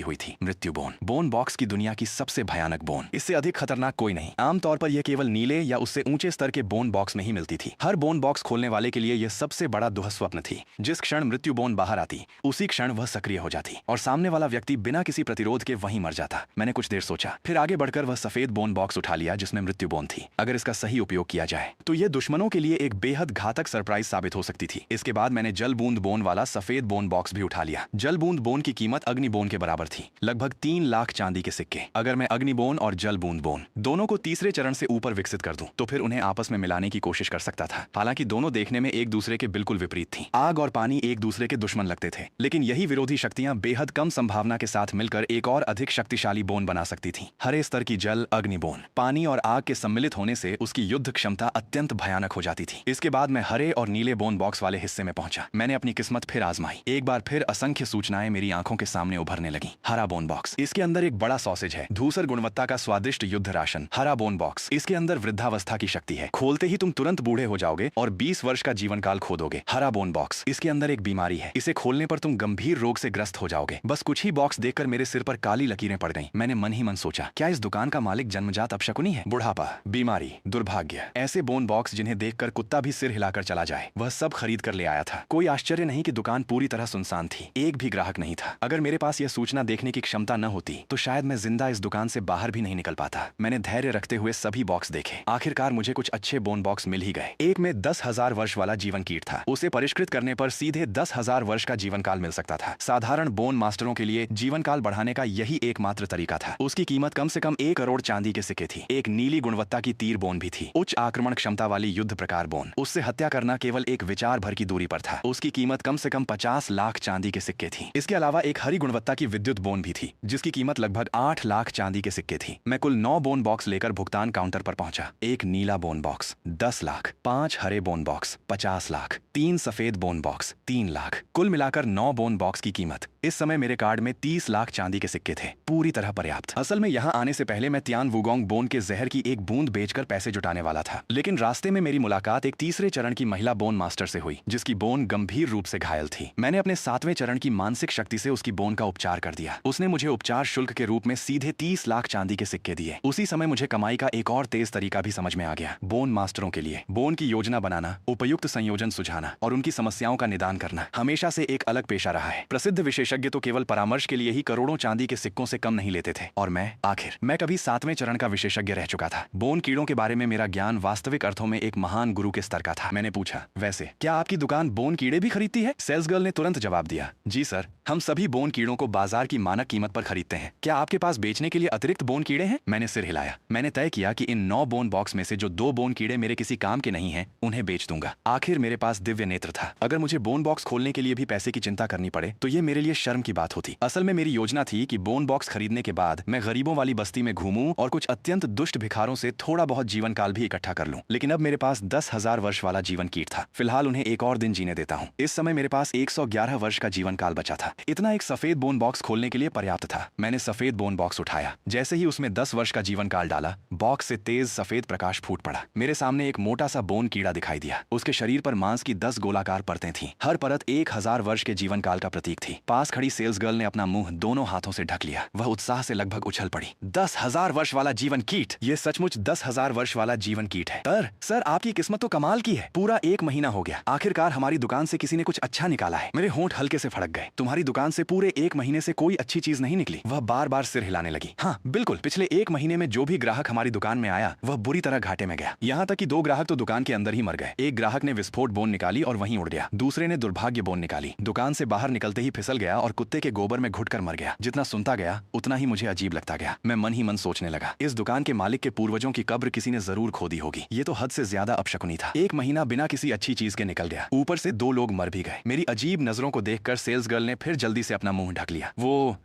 हुई थी। मृत्यु बोन, बोन बॉक्स की दुनिया की सबसे भयानक बोन। इससे अधिक खतरनाक कोई नहीं। आमतौर पर यह केवल नीले या उससे ऊंचे स्तर के बोन बॉक्स में ही मिलती थी। हर बोन बॉक्स खोलने वाले के लिए यह सबसे बड़ा दुःस्वप्न थी। जिस क्षण मृत्यु बोन बाहर आती, उसी क्षण वह सक्रिय हो जाती और सामने वाला व्यक्ति बिना किसी प्रतिरोध के वहीं मर जाता। मैंने कुछ देर सोचा, फिर आगे बढ़कर वह सफेद बोन बॉक्स उठा लिया जिसमें मृत्यु बोन थी। अगर इसका सही उपयोग किया जाए तो यह दुश्मनों के लिए एक बेहद घातक सरप्राइज साबित हो सकती थी। इसके बाद मैंने जल बूंद बोन वाला सफेद बोन बॉक्स भी उठा लिया। जल बूंद बोन की कीमत अग्नि बोन के बराबर थी, लगभग 3 लाख चांदी के सिक्के। अगर मैं अग्नि बोन और जल बूंद बोन दोनों को तीसरे चरण से ऊपर विकसित कर दूं, तो फिर उन्हें आपस में मिलाने की कोशिश कर सकता था। हालांकि दोनों देखने में एक दूसरे के बिल्कुल विपरीत थी। आग और पानी एक दूसरे के दुश्मन लगते थे, लेकिन यही विरोधी शक्तियां बेहद कम संभावना के साथ मिलकर एक और अधिक शक्तिशाली बोन बना सकती थी। हरे स्तर की जल, अग्नि बोन, पानी और आग के सम्मिलित होने से उसकी युद्ध क्षमता अत्यंत भयानक हो जाती थी। इसके बाद मैं हरे और नीले बोन बॉक्स वाले हिस्से में पहुंचा। मैंने अपनी किस्मत फिर आजमाई। एक बार फिर असंख्य सूचनाएं मेरी आंखों के सामने उभरने लगी। हरा बोन बॉक्स, इसके अंदर एक बड़ा सॉसेज है, धूसर गुणवत्ता का स्वादिष्ट युद्ध राशन। हरा बोन बॉक्स, इसके अंदर वृद्धावस्था की शक्ति है, खोलते ही तुम तुरंत बूढ़े हो जाओगे और 20 वर्ष का जीवन काल खो दोगे। हरा बोन बॉक्स, इसके अंदर एक बीमारी है, इसे खोलने पर तुम गंभीर रोग से ग्रस्त हो जाओगे। बस कुछ ही बॉक्स देखकर मेरे सिर पर काली लकीरें पड़ गईं। मैंने मन ही मन सोचा, क्या इस दुकान का मालिक जन्मजात अपशकुनी है? बुढ़ापा, बीमारी, दुर्भाग्य, ऐसे बोन बॉक्स जिन्हें देखकर कुत्ता भी सिर हिलाकर चला जाए, वह सब खरीद कर ले आया था। कोई आश्चर्य नहीं कि दुकान पूरी तरह सुनसान थी, एक भी ग्राहक नहीं था। अगर मेरे पास यह सूचना देखने की क्षमता न होती तो शायद मैं जिंदा इस दुकान से बाहर भी नहीं निकल पाता। मैंने धैर्य रखते हुए सभी बॉक्स देखे। आखिरकार मुझे कुछ अच्छे बोन बॉक्स मिल ही गए। एक में 10,000 वर्ष वाला जीवन कीट था। उसे परिष्कृत करने पर सीधे 10,000 वर्ष का जीवन काल मिल सकता था। साधारण बोन मास्टरों के लिए जीवन काल बढ़ाने का यही एकमात्र तरीका था। उसकी कीमत कम से कम 1 करोड़ चांदी के सिक्के थी। एक नीली गुणवत्ता की तीर बोन भी थी, उच्च आक्रमण क्षमता वाली युद्ध प्रकार बोन। उससे हत्या करना केवल एक विचार भर की दूरी पर था। उसकी कीमत कम से कम 50 लाख चांदी के सिक्के थी। इसके अलावा एक हरी गुणवत्ता की विद्युत बोन भी थी, जिसकी कीमत लगभग 8 लाख चांदी के सिक्के थी। मैं कुल 9 बोन बॉक्स लेकर भुगतान काउंटर पर पहुंचा। एक नीला बोन बॉक्स 10 लाख, 5 हरे बोन बॉक्स 50 लाख, 3 सफेद बोन बॉक्स 3 लाख, कुल मिलाकर 9 बोन बॉक्स की कीमत। इस समय मेरे कार्ड में 30 लाख चांदी के सिक्के थे, पूरी तरह पर्याप्त। असल में यहाँ आने से पहले मैं तियान वुगोंग बोन के जहर की एक बूंद बेचकर पैसे जुटाने वाला था, लेकिन रास्ते में मेरी मुलाकात एक तीसरे चरण की महिला बोन मास्टर से हुई, जिसकी बोन गंभीर रूप से घायल थी। मैंने अपने 7वें चरण की मानसिक शक्ति से उसकी बोन का उपचार कर दिया। उसने मुझे उपचार शुल्क के रूप में सीधे 30 लाख चांदी के सिक्के दिए। उसी समय मुझे कमाई का एक और तेज तरीका भी समझ में आ गया। बोन मास्टरों के लिए बोन की योजना बनाना, उपयुक्त संयोजन सुझाना और उनकी समस्याओं का निदान करना हमेशा से एक अलग पेशा रहा है। प्रसिद्ध विशेषज्ञ तो केवल परामर्श के लिए ही करोड़ों चांदी के सिक्कों से कम नहीं लेते थे, और मैं कभी 7वें चरण का विशेषज्ञ रह चुका था। बोन कीड़ों के बारे में मेरा ज्ञान वास्तविक अर्थों में एक महान गुरु के स्तर का था। मैंने पूछा, वैसे क्या आपकी दुकान बोन कीड़े भी खरीदती है? सेल्स गर्ल ने तुरंत जवाब दिया, जी सर, हम सभी बोन कीड़ों को बाजार की मानक कीमत पर खरीदते हैं। क्या आपके पास बेचने के लिए अतिरिक्त बोन कीड़े हैं? मैंने सिर हिलाया। मैंने तय किया कि इन 9 बोन बॉक्स में से जो 2 बोन कीड़े मेरे किसी काम के नहीं हैं, उन्हें बेच दूंगा। आखिर मेरे पास दिव्य नेत्र था। अगर मुझे बोन बॉक्स खोलने के लिए भी पैसे की चिंता करनी पड़े तो ये मेरे लिए शर्म की बात होती। असल में मेरी योजना थी कि बोन बॉक्स खरीदने के बाद मैं गरीबों वाली बस्ती में घूमूं और कुछ अत्यंत दुष्ट भिखारों से थोड़ा बहुत जीवन काल भी इकट्ठा कर लूं। लेकिन अब मेरे पास 10,000 वर्ष वाला जीवन कीट था। फिलहाल उन्हें एक और दिन जीने देता हूं। इस समय मेरे पास 111 वर्ष का जीवन काल बचा था। इतना एक सफेद बोन बॉक्स खोलने के लिए पर्याप्त था। मैंने सफेद बोन बॉक्स उठाया। जैसे ही उसमें 10 वर्ष का जीवन काल डाला, बॉक्स से तेज सफेद प्रकाश फूट पड़ा। मेरे सामने एक मोटा सा बोन कीड़ा दिखाई दिया। उसके शरीर पर मांस की 10 गोलाकार परतें थीं। हर परत 1000 वर्ष के जीवन काल का प्रतीक थी। पास खड़ी सेल्स गर्ल ने अपना मुंह दोनों हाथों से ढक लिया। वह उत्साह से लगभग उछल पड़ी। 10,000 वर्ष वाला जीवन कीट! ये सचमुच 10,000 वर्ष वाला जीवन कीट है। सर, आपकी किस्मत तो कमाल की है। पूरा 1 महीना हो गया। आखिरकार हमारी दुकान से किसी ने कुछ अच्छा निकाला है। मेरे होंठ हल्के से फड़क गए। तुम्हारी दुकान से पूरे 1 महीने से कोई अच्छी चीज नहीं निकली? वह बार बार सिर हिलाने लगी। हाँ बिल्कुल, पिछले 1 महीने में जो भी ग्राहक हमारी दुकान में आया वह बुरी तरह घाटे में गया। यहाँ तक कि 2 ग्राहक तो दुकान के अंदर ही मर गए। एक ग्राहक ने विस्फोट बोन निकाली और वहीं उड़ गया। दूसरे ने दुर्भाग्य बोन निकाली, दुकान से बाहर निकलते ही फिसल गया और कुत्ते के गोबर में घुटकर मर गया। जितना सुनता गया उतना ही मुझे अजीब लगता गया। मैं मन ही मन सोचने लगा, इस दुकान के मालिक के पूर्वजों की कब्र किसी ने जरूर खोदी होगी। ये तो हद से ज्यादा अपशकुनी था। 1 महीना बिना किसी अच्छी चीज के निकल गया, ऊपर से 2 लोग मर भी गए। मेरी अजीब नजरों को देखकर सेल्स गर्ल ने फिर जल्दी से अपना मुंह ढक लिया। वो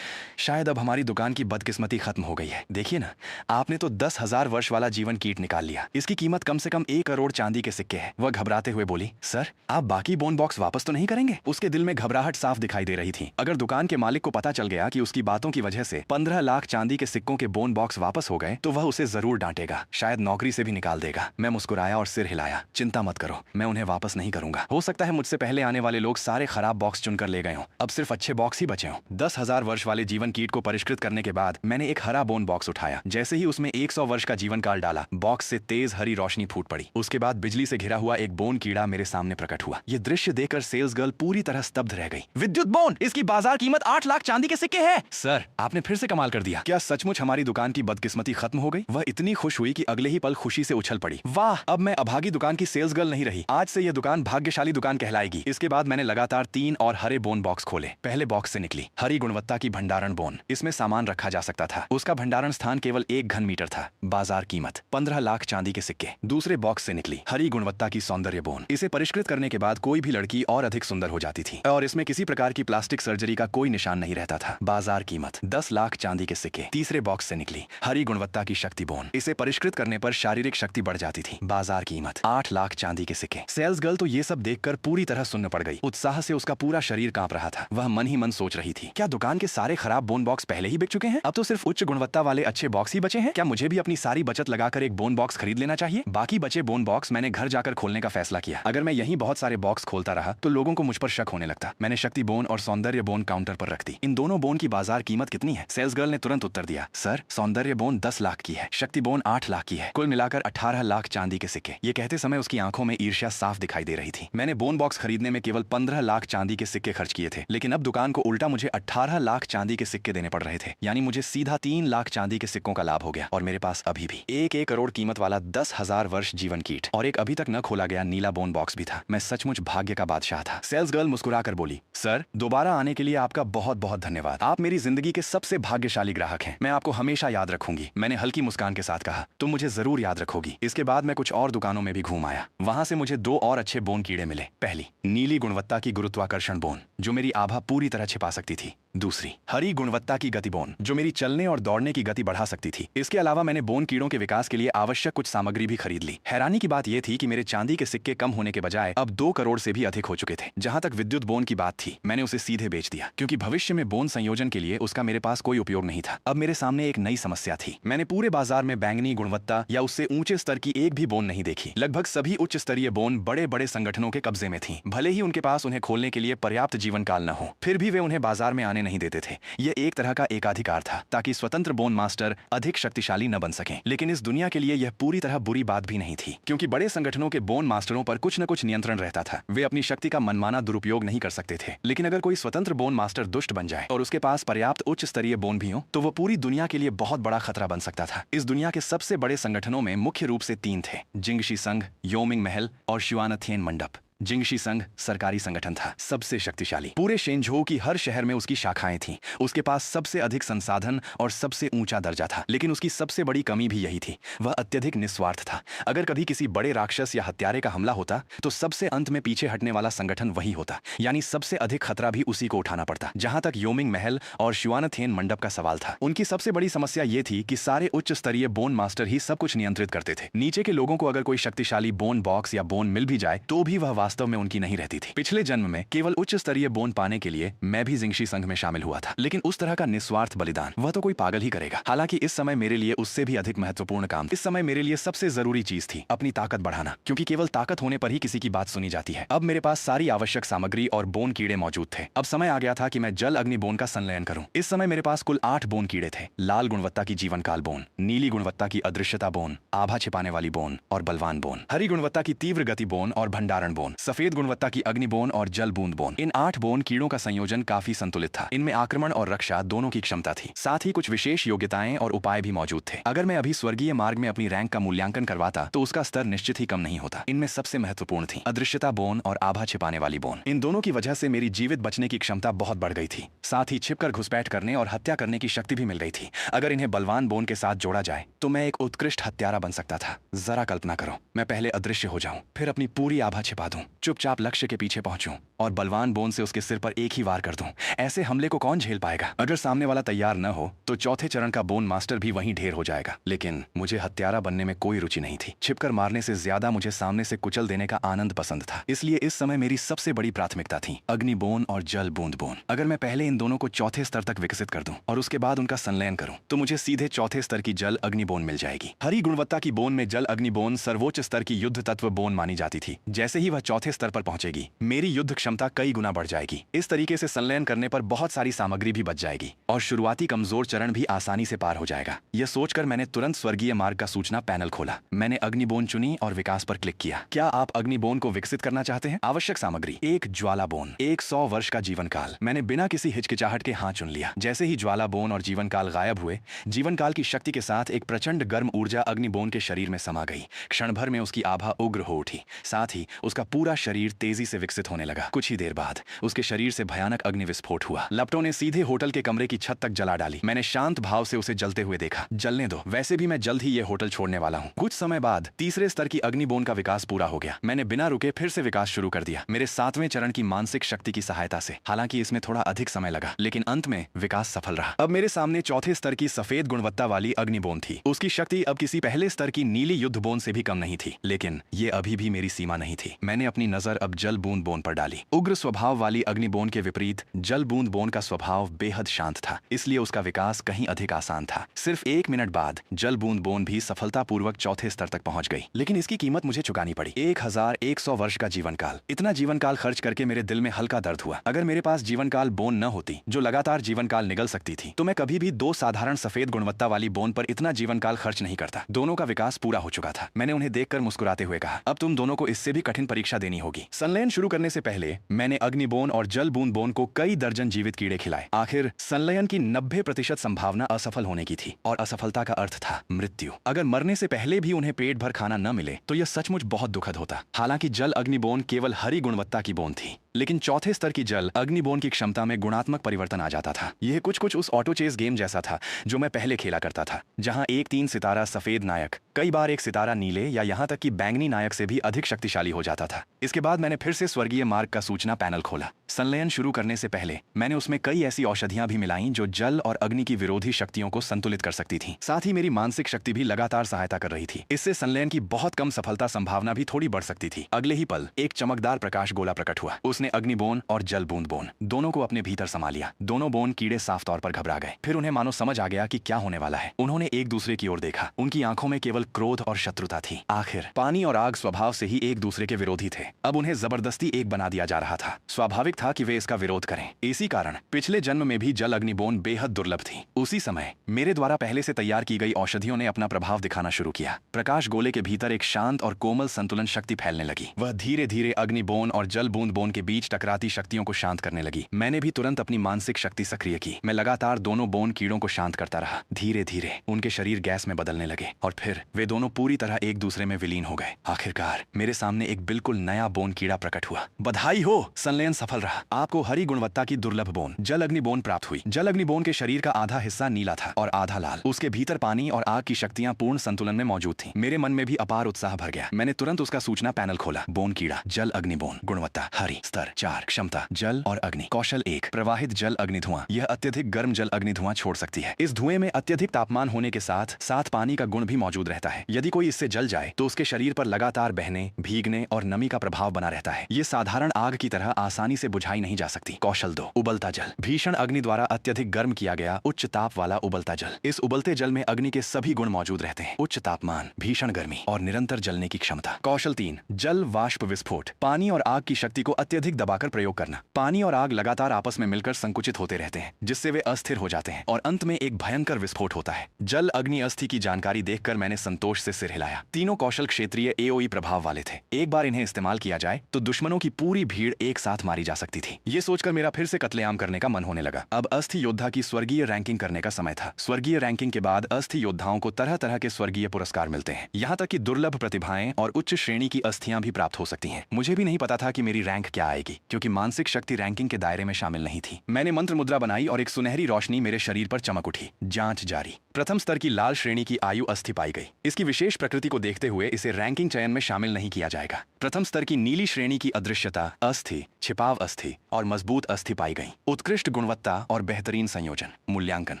शायद अब हमारी दुकान की बदकिस्मती खत्म हो गई है। देखिए ना, आपने तो 10,000 वर्ष वाला जीवन कीट निकाल लिया। इसकी कीमत कम से कम 1 करोड़ चांदी के सिक्के है। वह घबराते हुए बोली, सर आप बाकी बोन बॉक्स वापस तो नहीं करेंगे? उसके दिल में घबराहट साफ दिखाई दे रही थी। अगर दुकान के मालिक को पता चल गया कि उसकी बातों की वजह से 15 लाख चांदी के सिक्कों के बोन बॉक्स वापस हो गए तो वह उसे जरूर डांटेगा, शायद नौकरी से भी निकाल देगा। मैं मुस्कुराया और सिर हिलाया। चिंता मत करो, मैं उन्हें वापस नहीं करूंगा। हो सकता है मुझसे पहले आने वाले लोग सारे खराब बॉक्स चुनकर ले गए हों, अब सिर्फ अच्छे बॉक्स ही बचे हों। 10,000 वर्ष वाले जीवन कीट को परिष्कृत करने के बाद मैंने एक हरा बोन बॉक्स उठाया। जैसे ही उसमें 100 वर्ष का जीवन काल डाला, बॉक्स से तेज हरी रोशनी फूट पड़ी। उसके बाद बिजली से घिरा हुआ एक बोन कीड़ा मेरे सामने प्रकट हुआ। यह दृश्य देखकर सेल्स गर्ल पूरी तरह स्तब्ध रह गई। विद्युत बोन, इसकी बाजार कीमत 8 लाख चांदी के सिक्के है। सर, आपने फिर से कमाल कर दिया। क्या सचमुच हमारी दुकान की बदकिस्मती खत्म हो गई? वह इतनी खुश हुई कि अगले ही पल खुशी से उछल पड़ी। वाह, अब मैं अभागी दुकान की सेल्स गर्ल नहीं रही। आज से यह दुकान भाग्यशाली दुकान कहलाएगी। इसके बाद मैंने लगातार 3 और हरे बोन बॉक्स खोले। पहले बॉक्स से निकली हरी गुणवत्ता की भंडारण बोन। इसमें सामान रखा जा सकता था। उसका भंडारण स्थान केवल 1 घन मीटर था। बाजार कीमत 15 लाख चांदी के सिक्के। दूसरे बॉक्स से निकली हरी गुणवत्ता की सौंदर्य बोन। इसे परिष्कृत करने के बाद कोई भी लड़की और अधिक सुंदर हो जाती थी और इसमें किसी प्रकार की प्लास्टिक सर्जरी का कोई निशान नहीं रहता था। बाजार कीमत 10 लाख चांदी के सिक्के। तीसरे बॉक्स से निकली हरी गुणवत्ता की शक्ति बोन। इसे परिष्कृत करने पर शारीरिक शक्ति बढ़ जाती थी। बाजार कीमत 8 लाख चांदी के सिक्के। सेल्स गर्ल तो ये सब देखकर पूरी तरह सुन्न पड़ गई। उत्साह से उसका पूरा शरीर कांप रहा था। वह मन ही मन सोच रही थी, क्या दुकान के सारे खराब बोन बॉक्स पहले ही बिक चुके हैं? अब तो सिर्फ उच्च गुणवत्ता वाले अच्छे बॉक्स ही बचे हैं। क्या मुझे भी अपनी सारी बचत लगाकर एक बोन बॉक्स खरीद लेना चाहिए? बाकी बचे बोन बॉक्स मैंने घर जाकर खोलने का फैसला किया। अगर मैं यहीं बहुत सारे बॉक्स खोलता रहा तो लोगों को मुझ पर शक होने लगता। मैंने शक्ति बोन और सौंदर्य बोन काउंटर पर रख दी। इन दोनों बोन की बाजार कीमत कितनी है? सेल्स गर्ल ने तुरंत उत्तर दिया, सर, सौंदर्य बोन 10 लाख की है, शक्ति बोन 8 लाख की है। कुल मिलाकर 18 लाख चांदी के सिक्के। ये कहते समय उसकी आंखों में ईर्ष्या साफ दिखाई दे रही थी। मैंने बोन बॉक्स खरीदने में केवल 15 लाख चांदी के सिक्के खर्च किए थे, लेकिन अब दुकान को उल्टा मुझे 18 लाख चांदी के सिक्के देने पड़ रहे थे। यानी मुझे सीधा 3 लाख चांदी के सिक्कों का लाभ हो गया। और मेरे पास अभी भी 1 करोड़ कीमत वाला 10,000 वर्ष जीवन कीट और एक अभी तक न खोला गया नीला बोन बॉक्स भी था। मैं सचमुच भाग्य का बादशाह था। सेल्स गर्ल मुस्कुराकर बोली, सर, दोबारा आने के लिए आपका बहुत बहुत धन्यवाद। आप मेरी जिंदगी के सबसे भाग्यशाली ग्राहक हैं। मैं आपको हमेशा याद रखूंगी। मैंने हल्की मुस्कान के साथ कहा, तुम मुझे जरूर याद रखोगी। इसके बाद मैं कुछ और दुकानों में भी घूम आया। वहां से मुझे 2 और अच्छे बोन कीड़े मिले। पहली, नीली गुणवत्ता की गुरुत्वाकर्षण बोन, जो मेरी आभा पूरी तरह छिपा सकती थी। दूसरी, हरी गुणवत्ता की गति बोन, जो मेरी चलने और दौड़ने की गति बढ़ा सकती थी। इसके अलावा मैंने बोन कीड़ों के विकास के लिए आवश्यक कुछ सामग्री भी खरीद ली। हैरानी की बात यह थी कि मेरे चांदी के सिक्के कम होने के बजाय अब 2 करोड़ से भी अधिक हो चुके थे। जहां तक विद्युत बोन की बात थी, मैंने उसे सीधे बेच दिया, क्योंकि भविष्य में बोन संयोजन के लिए उसका मेरे पास कोई उपयोग नहीं था। अब मेरे सामने एक नई समस्या थी। मैंने पूरे बाजार में बैंगनी गुणवत्ता या उससे ऊंचे स्तर की एक भी बोन नहीं देखी। लगभग सभी उच्च स्तरीय बोन बड़े बड़े संगठनों के कब्जे में थी। भले ही उनके पास उन्हें खोलने के लिए पर्याप्त जीवन काल न हो, फिर भी वे उन्हें बाजार में आने नहीं देते थे। यह एक तरह का एकाधिकार था, ताकि स्वतंत्र बोन मास्टर अधिक शक्तिशाली न बन सकें। लेकिन इस दुनिया के लिए यह पूरी तरह बुरी बात भी नहीं थी, क्योंकि बड़े संगठनों के बोन मास्टरों पर कुछ न कुछ नियंत्रण रहता था। वे अपनी शक्ति का मनमाना दुरुपयोग नहीं कर सकते थे। लेकिन अगर कोई स्वतंत्र बोन मास्टर दुष्ट बन जाए और उसके पास पर्याप्त उच्च स्तरीय बोन भी हो, तो वो पूरी दुनिया के लिए बहुत बड़ा खतरा बन सकता था। इस दुनिया के सबसे बड़े संगठनों में मुख्य रूप से 3 थे, जिंगशी संघ, योमिंग महल और शिवानथेन मंडप। जिंगशी संघ सरकारी संगठन था, सबसे शक्तिशाली। पूरे शेंझोउ की हर शहर में उसकी शाखाएं थीं। उसके पास सबसे अधिक संसाधन और सबसे ऊंचा दर्जा था। लेकिन उसकी सबसे बड़ी कमी भी यही थी, वह अत्यधिक निस्वार्थ था। अगर कभी किसी बड़े राक्षस या हत्यारे का हमला होता, तो सबसे अंत में पीछे हटने वाला संगठन वही होता। यानी सबसे अधिक खतरा भी उसी को उठाना पड़ता। जहां तक योमिंग महल और शिवानथेन मंडप का सवाल था, उनकी सबसे बड़ी समस्या ये थी कि सारे उच्च स्तरीय बोन मास्टर ही सब कुछ नियंत्रित करते थे। नीचे के लोगों को अगर कोई शक्तिशाली बोन बॉक्स या बोन मिल भी जाए, तो भी वह वास्तव में उनकी नहीं रहती थी। पिछले जन्म में केवल उच्च स्तरीय बोन पाने के लिए मैं भी जिंगशी संघ में शामिल हुआ था, लेकिन उस तरह का निस्वार्थ बलिदान वह तो कोई पागल ही करेगा। हालांकि इस समय मेरे लिए उससे भी अधिक महत्वपूर्ण काम, इस समय मेरे लिए सबसे जरूरी चीज थी अपनी ताकत बढ़ाना, क्योंकि केवल ताकत होने पर ही किसी की बात सुनी जाती है। अब मेरे पास सारी आवश्यक सामग्री और बोन कीड़े मौजूद थे। अब समय आ गया था कि मैं जल अग्नि बोन का संलयन करूं। इस समय मेरे पास कुल 8 बोन कीड़े थे। लाल गुणवत्ता की जीवन काल बोन, नीली गुणवत्ता की अदृश्यता बोन, आभा छिपाने वाली बोन और बलवान बोन, हरी गुणवत्ता की तीव्र गति बोन और भंडारण बोन, सफेद गुणवत्ता की अग्नि बोन और जल बूंद बोन। इन 8 बोन कीड़ों का संयोजन काफी संतुलित था। इनमें आक्रमण और रक्षा दोनों की क्षमता थी। साथ ही कुछ विशेष योग्यताएं और उपाय भी मौजूद थे। अगर मैं अभी स्वर्गीय मार्ग में अपनी रैंक का मूल्यांकन करवाता, तो उसका स्तर निश्चित ही कम नहीं होता। इनमें सबसे महत्वपूर्ण थी अदृश्यता बोन और आभा छिपाने वाली बोन। इन दोनों की वजह से मेरी जीवित बचने की क्षमता बहुत बढ़ गई थी। साथ ही छिपकर घुसपैठ करने और हत्या करने की शक्ति भी मिल गई थी। अगर इन्हें बलवान बोन के साथ जोड़ा जाए, तो मैं एक उत्कृष्ट हत्यारा बन सकता था। जरा कल्पना करो, मैं पहले अदृश्य हो जाऊं, फिर अपनी पूरी आभा छिपा दूं चुपचाप लक्ष्य के पीछे पहुंचूं और बलवान बोन से उसके सिर पर एक ही वार कर दूं। ऐसे हमले को कौन झेल पाएगा? अगर सामने वाला तैयार न हो तो चौथे चरण का बोन मास्टर भी वहीं ढेर हो जाएगा। लेकिन मुझे हत्यारा बनने में कोई रुचि नहीं थी। छिपकर मारने से ज्यादा मुझे सामने से कुचल देने का आनंद पसंद था। इसलिए इस समय मेरी सबसे बड़ी प्राथमिकता थी अग्नि बोन और जल बूंद बोन। अगर मैं पहले इन दोनों को चौथे स्तर तक विकसित कर दूं और उसके बाद उनका संलयन करूं तो मुझे सीधे चौथे स्तर की जल अग्नि बोन मिल जाएगी। हरी गुणवत्ता की बोन में जल अग्नि बोन सर्वोच्च स्तर की युद्ध तत्व बोन मानी जाती थी। जैसे ही वह चौथे स्तर पर पहुंचेगी मेरी युद्ध क्षमता कई गुना बढ़ जाएगी। इस तरीके से संलयन करने पर बहुत सारी सामग्री भी बच जाएगी और शुरुआती कमजोर चरण भी आसानी से पार हो जाएगा। यह सोचकर मैंने तुरंत स्वर्गीय मार्ग का सूचना पैनल खोला। मैंने अग्निबोन चुनी और विकास पर क्लिक किया। क्या आप अग्निबोन को विकसित करना चाहते हैं? आवश्यक सामग्री: एक ज्वाला बोन, 100 वर्ष का जीवन काल। मैंने बिना किसी हिचकिचाहट के हाँ चुन लिया। जैसे ही ज्वाला बोन और जीवन काल गायब हुए, जीवन काल की शक्ति के साथ एक प्रचंड गर्म ऊर्जा अग्निबोन के शरीर में समा गई। क्षण भर में उसकी आभा उग्र हो उठी। साथ ही उसका पूरा शरीर तेजी से विकसित होने लगा। कुछ ही देर बाद उसके शरीर से भयानक अग्नि विस्फोट हुआ। लपटों ने सीधे होटल के कमरे की छत तक जला डाली। मैंने शांत भाव से उसे जलते हुए देखा। जलने दो, वैसे भी मैं जल्द ही ये होटल छोड़ने वाला हूँ। कुछ समय बाद तीसरे स्तर की अग्निबोन का विकास पूरा हो गया। मैंने बिना रुके फिर से विकास शुरू कर दिया, मेरे 7वें चरण की मानसिक शक्ति की सहायता से। हालांकि इसमें थोड़ा अधिक समय लगा, लेकिन अंत में विकास सफल रहा। अब मेरे सामने चौथे स्तर की सफेद गुणवत्ता वाली अग्निबोन थी। उसकी शक्ति अब किसी पहले स्तर की नीली युद्ध बोन से भी कम नहीं थी। लेकिन ये अभी भी मेरी सीमा नहीं थी। मैंने अपनी नजर अब जल बूंद बोन पर डाली। उग्र स्वभाव वाली अग्निबोन के विपरीत जल बूंद बोन का स्वभाव बेहद शांत था, इसलिए उसका विकास कहीं अधिक आसान था। सिर्फ 1 मिनट बाद जल बूंद बोन भी सफलतापूर्वक चौथे स्तर तक पहुंच गई। लेकिन इसकी कीमत मुझे चुकानी पड़ी। 1100 वर्ष का जीवन काल। इतना जीवन काल खर्च करके मेरे दिल में हल्का दर्द हुआ। अगर मेरे पास जीवन काल बोन न होती जो लगातार जीवन काल निगल सकती थी, तो मैं कभी भी 2 साधारण सफेद गुणवत्ता वाली बोन पर इतना जीवन काल खर्च नहीं करता। दोनों का विकास पूरा हो चुका था। मैंने उन्हें देखकर मुस्कुराते हुए कहा, अब तुम दोनों को इससे भी कठिन परीक्षा देनी होगी। संलयन शुरू करने से पहले मैंने अग्निबोन और जल बूंद बोन को कई दर्जन जीवित कीड़े खिलाए। आखिर संलयन की 90% संभावना असफल होने की थी और असफलता का अर्थ था मृत्यु। अगर मरने से पहले भी उन्हें पेट भर खाना न मिले तो यह सचमुच बहुत दुखद होता। हालांकि जल अग्निबोन केवल हरी गुणवत्ता की बोन थी, लेकिन चौथे स्तर की जल अग्निबोन की क्षमता में गुणात्मक परिवर्तन आ जाता था। यह कुछ उस ऑटो चेस गेम जैसा था जो मैं पहले खेला करता था, जहां एक 3 सितारा सफेद नायक कई बार एक सितारा नीले या यहां तक कि बैंगनी नायक से भी अधिक शक्तिशाली हो जाता था। इसके बाद मैंने फिर से स्वर्गीय मार्ग का सूचना पैनल खोला। संलयन शुरू करने से पहले मैंने उसमें कई ऐसी औषधियां भी मिलाई जो जल और अग्नि की विरोधी शक्तियों को संतुलित कर सकती थी। साथ ही मेरी मानसिक शक्ति भी लगातार सहायता कर रही थी। इससे संलयन की बहुत कम सफलता संभावना भी थोड़ी बढ़ सकती थी। अगले ही पल एक चमकदार प्रकाश गोला प्रकट हुआ। उसने अग्निबोन और जल बूंद बोन दोनों को अपने भीतर समा लिया। दोनों बोन कीड़े साफ तौर पर घबरा गए। फिर उन्हें मानो समझ आ गया कि क्या होने वाला है। उन्होंने एक दूसरे की ओर देखा। उनकी आंखों में केवल क्रोध और शत्रुता थी। आखिर पानी और आग स्वभाव से ही एक दूसरे के विरोधी थे। अब उन्हें जबरदस्ती एक बना दिया जा रहा था। स्वाभाविक था कि वे इसका विरोध करें। इसी कारण पिछले जन्म में भी जल अग्निबोन बेहद दुर्लभ थी। उसी समय मेरे द्वारा पहले से तैयार की गई औषधियों ने अपना प्रभाव दिखाना शुरू किया। प्रकाश गोले के भीतर एक शांत और कोमल संतुलन शक्ति फैलने लगी। वह धीरे धीरे अग्निबोन और जल बूंद बोन के बीच टकराती शक्तियों को शांत करने लगी। मैंने भी तुरंत अपनी मानसिक शक्ति सक्रिय की। मैं लगातार दोनों बोन कीड़ों को शांत करता रहा। धीरे धीरे उनके शरीर गैस में बदलने लगे और फिर वे दोनों पूरी तरह एक दूसरे में विलीन हो गए। आखिरकार मेरे सामने एक बिल्कुल नया बोन कीड़ा प्रकट हुआ। बधाई हो, संलयन सफल रहा। आपको हरी गुणवत्ता की दुर्लभ बोन जल अग्नि बोन प्राप्त हुई। जल अग्नि बोन के शरीर का आधा हिस्सा नीला था और आधा लाल। उसके भीतर पानी और आग की शक्तियां पूर्ण संतुलन में मौजूद थीं। मेरे मन में भी अपार उत्साह भर गया। मैंने तुरंत उसका सूचना पैनल खोला। बोन कीड़ा जल अग्नि बोन गुणवत्ता हरी, स्तर 4, क्षमता जल और अग्नि, कौशल 1, प्रवाहित जल अग्नि धुआं। यह अत्यधिक गर्म जल अग्नि धुआं छोड़ सकती है। इस धुएं में अत्यधिक तापमान होने के साथ साथ पानी का गुण भी मौजूद रहता है। यदि कोई इससे जल जाए तो उसके शरीर पर लगातार बहने, भीगने और नमी का प्रभाव बना रहता है। ये साधारण आग की तरह आसानी से बुझाई नहीं जा सकती। कौशल 2, उबलता जल भीषण अग्नि द्वारा अत्यधिक गर्म किया गया उच्च ताप वाला उबलता जल। इस उबलते जल में अग्नि के सभी गुण मौजूद रहते हैं। उच्च तापमान, भीषण गर्मी और निरंतर जलने की क्षमता। कौशल 3, जल वाष्प विस्फोट पानी और आग की शक्ति को अत्यधिक दबाकर प्रयोग करना। पानी और आग लगातार आपस में मिलकर संकुचित होते रहते हैं, जिससे वे अस्थिर हो जाते हैं और अंत में एक भयंकर विस्फोट होता है। जल अग्नि अस्थि की जानकारी देखकर मैंने संतोष से सिर हिलाया। तीनों कौशल क्षेत्रीय एओई प्रभाव वाले थे। एक बार इन्हें इस्तेमाल किया जाए तो दुश्मनों की पूरी भीड़ एक साथ मारी जा सकती थी। ये सोचकर मेरा फिर से कत्लेआम करने का मन होने लगा। अब अस्थि योद्धा की स्वर्गीय रैंकिंग करने का समय था। स्वर्गीय रैंकिंग के बाद अस्थि योद्धाओं को तरह तरह के स्वर्गीय पुरस्कार मिलते हैं। यहाँ तक कि दुर्लभ प्रतिभाएं और उच्च श्रेणी की अस्थियां भी प्राप्त हो सकती हैं। मुझे भी नहीं पता था कि मेरी रैंक क्या आएगी, क्योंकि मानसिक शक्ति रैंकिंग के दायरे में शामिल नहीं थी। मैंने मंत्र मुद्रा बनाई और एक सुनहरी रोशनी मेरे शरीर पर चमक उठी। जांच जारी। प्रथम स्तर की लाल श्रेणी की आयु अस्थि पाई गई। इसकी विशेष प्रकृति को देखते हुए इसे रैंकिंग चयन में शामिल नहीं किया जाएगा। प्रथम स्तर की नीली श्रेणी की अदृश्यता, अस्थि, छिपाव अस्थि और मजबूत अस्थि पाई गई। उत्कृष्ट गुणवत्ता और बेहतरीन संयोजन। मूल्यांकन।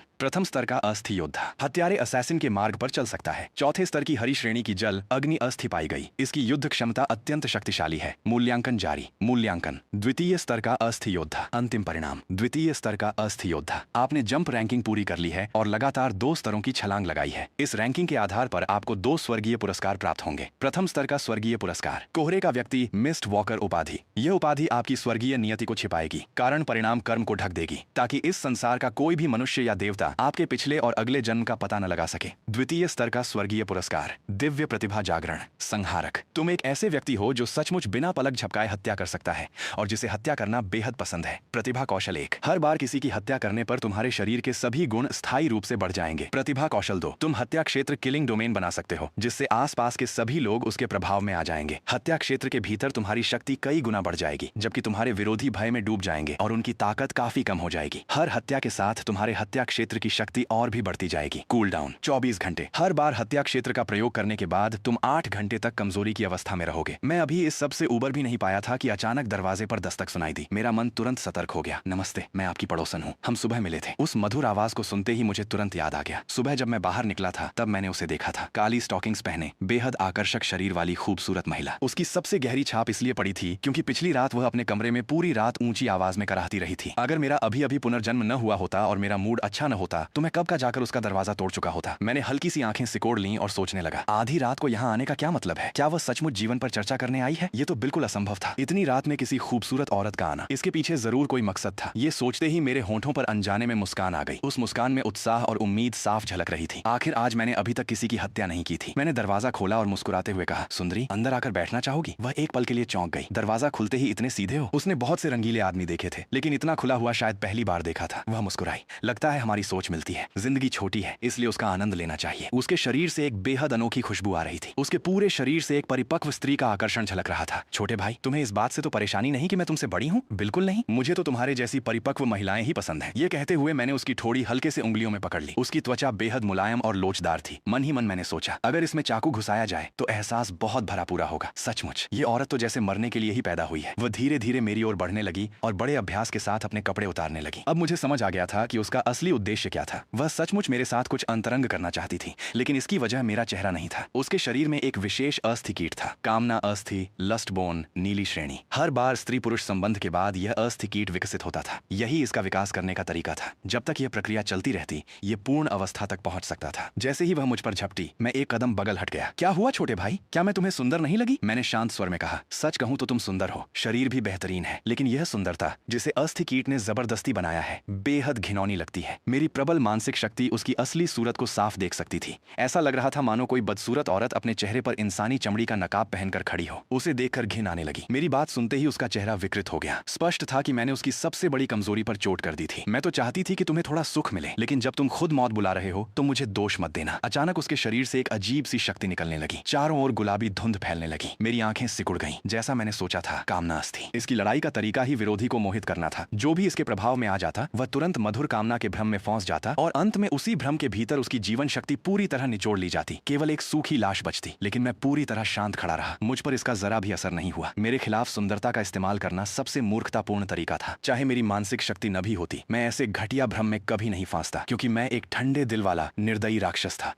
प्रथम स्तर का अस्थि योद्धा हत्यारे असैसिन के मार्ग पर चल सकता है। चौथे स्तर की हरी श्रेणी की जल अग्नि अस्थि पाई गई। इसकी युद्ध क्षमता अत्यंत शक्तिशाली है। मूल्यांकन जारी। मूल्यांकन। द्वितीय स्तर का अस्थि योद्धा। अंतिम परिणाम। द्वितीय स्तर का अस्थि योद्धा। आपने जंप रैंकिंग पूरी कर ली है और लगातार 2 स्तरों की छलांग लगाई है। इस रैंकिंग के आधार पर आपको 2 स्वर्गीय पुरस्कार प्राप्त होंगे। प्रथम स्तर का स्वर्गीय पुरस्कार। कोहरे का व्यक्ति मिस्ट वॉकर उपाधि। यह उपाधि आपकी स्वर्गीय नियति को छिपाएगी, कारण परिणाम कर्म को ढक देगी, ताकि इस संसार का कोई भी मनुष्य या देवता आपके पिछले और अगले जन्म का पता न लगा सके। द्वितीय स्तर का स्वर्गीय पुरस्कार। दिव्य प्रतिभा जागरण। संहारक। तुम एक ऐसे व्यक्ति हो जो सचमुच बिना पलक झपकाए हत्या कर सकता है और जिसे हत्या करना बेहद पसंद है। प्रतिभा कौशल 1। हर बार किसी की हत्या करने पर तुम्हारे शरीर के सभी गुण स्थायी रूप से बढ़ जाएंगे। प्रतिभा कौशल 2। तुम हत्या क्षेत्र किलिंग डोमेन बना सकते हो, जिससे आसपास के सभी लोग उसके प्रभाव में आ जाएंगे। हत्या क्षेत्र के भीतर तुम्हारी शक्ति कई गुना बढ़ जाएगी, जबकि तुम्हारे विरोधी भय में डूब जाएंगे और उनकी ताकत काफी कम हो जाएगी। हर हत्या के साथ तुम्हारे हत्या क्षेत्र की शक्ति और भी बढ़ती जाएगी। कूल डाउन 24 घंटे। हर बार हत्या क्षेत्र का प्रयोग करने के बाद तुम 8 घंटे तक कमजोरी की अवस्था में रहोगे। मैं अभी इस सब से उबर भी नहीं पाया था कि अचानक दरवाजे पर दस्तक सुनाई दी। मेरा मन तुरंत सतर्क हो गया। नमस्ते, मैं आपकी पड़ोसन हूँ। हम सुबह मिले थे। उस मधुर आवाज को सुनते ही मुझे तुरंत याद आ गया। सुबह जब मैं बाहर निकला था तब मैंने उसे देखा था। काली स्टॉकिंग्स पहने, बेहद आकर्षक शरीर वाली खूबसूरत महिला। उसकी सबसे गहरी छाप इसलिए पड़ी थी क्योंकि पिछली रात वह अपने कमरे में पूरी रात ऊंची आवाज में कराहती रही थी। अगर मेरा अभी अभी पुनर्जन्म न हुआ होता और मेरा मूड अच्छा न होता तो मैं कब का जाकर उसका दरवाजा तोड़ चुका होता। मैंने हल्की सी आंखें सिकोड़ लीं और सोचने लगा, आधी रात को यहाँ आने का क्या मतलब है? क्या वह सचमुच जीवन पर चर्चा करने आई है? ये तो बिल्कुल असंभव था। इतनी रात में किसी खूबसूरत औरत का आना, इसके पीछे जरूर कोई मकसद था। ये सोचते ही मेरे होंठों पर अनजाने में मुस्कान आ गई। उस मुस्कान में उत्साह और उम्मीद साफ झलक रही थी। आखिर आज मैंने अभी तक किसी की हत्या नहीं की थी। मैंने दरवाजा खोला और मुस्कुराते हुए कहा, सुंदरी, अंदर आकर बैठना चाहोगी? वह एक पल के लिए चौंक गई। दरवाजा खुलते ही इतने सीधे हो? उसने बहुत से रंगीले आदमी देखे थे, लेकिन इतना खुला हुआ शायद पहली बार देखा था। वह मुस्कुराई। लगता है हमारी सोच मिलती है। जिंदगी छोटी है, इसलिए उसका आनंद लेना चाहिए। उसके शरीर से एक बेहद अनोखी खुशबू आ रही थी। उसके पूरे शरीर से एक परिपक्व स्त्री का आकर्षण झलक रहा था। छोटे भाई, तुम्हें इस बात से तो परेशानी नहीं कि मैं तुमसे बड़ी हूँ? बिल्कुल नहीं, मुझे तो तुम्हारे जैसी परिपक्व महिलाएं ही पसंद हैं। ये कहते हुए मैंने उसकी ठोड़ी हल्के से उंगलियों में पकड़ ली। उसकी त्वचा बेहद मुलायम और लोचदार थी। मन ही मन मैंने सोचा, अगर इसमें चाकू घुसाया जाए तो एहसास बहुत भरा पूरा होगा। सचमुच ये औरत तो जैसे मरने के लिए ही पैदा हुई है। वह धीरे धीरे मेरी ओर बढ़ने लगी और बड़े अभ्यास के साथ अपने कपड़े उतारने लगी। अब मुझे समझ आ गया था कि उसका असली उद्देश्य क्या था। वह सचमुच मेरे साथ कुछ अंतरंग करना चाहती थी, लेकिन इसकी वजह मेरा चेहरा नहीं था। उसके शरीर में एक विशेष अस्थि कीट था। कामना अस्थि, लस्ट बोन, नीली श्रेणी। हर बार स्त्री पुरुष संबंध के बाद यह अस्थि कीट विकसित होता था। यही इसका विकास करने का तरीका था। जब तक यह प्रक्रिया चलती रहती, ये पूर्ण अवस्था तक पहुंच सकता था। जैसे ही वह मुझ पर झपटी, मैं एक कदम बगल हट गया। क्या हुआ छोटे भाई? क्या मैं तुम्हें सुंदर नहीं लगी? मैंने शांत स्वर में कहा, सच कहूं तो तुम सुंदर हो, शरीर भी बेहतरीन है, लेकिन यह सुंदरता जिसे अस्थि कीट ने जबरदस्ती बनाया है, बेहद घिनौनी लगती है। मेरी प्रबल मानसिक शक्ति उसकी असली सूरत को साफ देख सकती थी। ऐसा लग रहा था मानो कोई बदसूरत औरत अपने चेहरे पर इंसानी चमड़ी का नकाब पहनकर खड़ी हो। उसे देखकर घिन आने लगी। मेरी बात सुनते ही उसका चेहरा विकृत हो गया। स्पष्ट था कि मैंने उसकी सबसे बड़ी कमजोरी पर चोट कर दी थी। मैं तो चाहती थी कि तुम्हें थोड़ा सुख मिले, लेकिन जब तुम खुद मौत बुला रहे हो तो मुझे दोष मत देना। अचानक उसके शरीर से एक अजीब सी शक्ति निकलने लगी। चारों ओर गुलाबी धुंध फैलने लगी। मेरी आंखें सिकुड़ गईं। जैसा मैंने सोचा था, कामना अस्थि। इसकी लड़ाई का तरीका ही विरोधी को मोहित करना था। जो भी इसके प्रभाव में आ जाता, वह तुरंत मधुर कामना के भ्रम में फंस जाता और अंत में उसी भ्रम के भीतर उसकी जीवन शक्ति पूरी तरह निचोड़ ली जाती। केवल एक सूखी लाश बचती। लेकिन मैं पूरी तरह शांत खड़ा रहा। मुझ पर इसका जरा भी असर नहीं हुआ। मेरे खिलाफ सुंदरता का इस्तेमाल करना सबसे मूर्खतापूर्ण तरीका था। चाहे मेरी मानसिक शक्ति न भी होती, मैं ऐसे घटिया भ्रम में कभी नहीं फंसता, क्योंकि मैं एक ठंडे दिल वाला निर्दयी राक्षस था।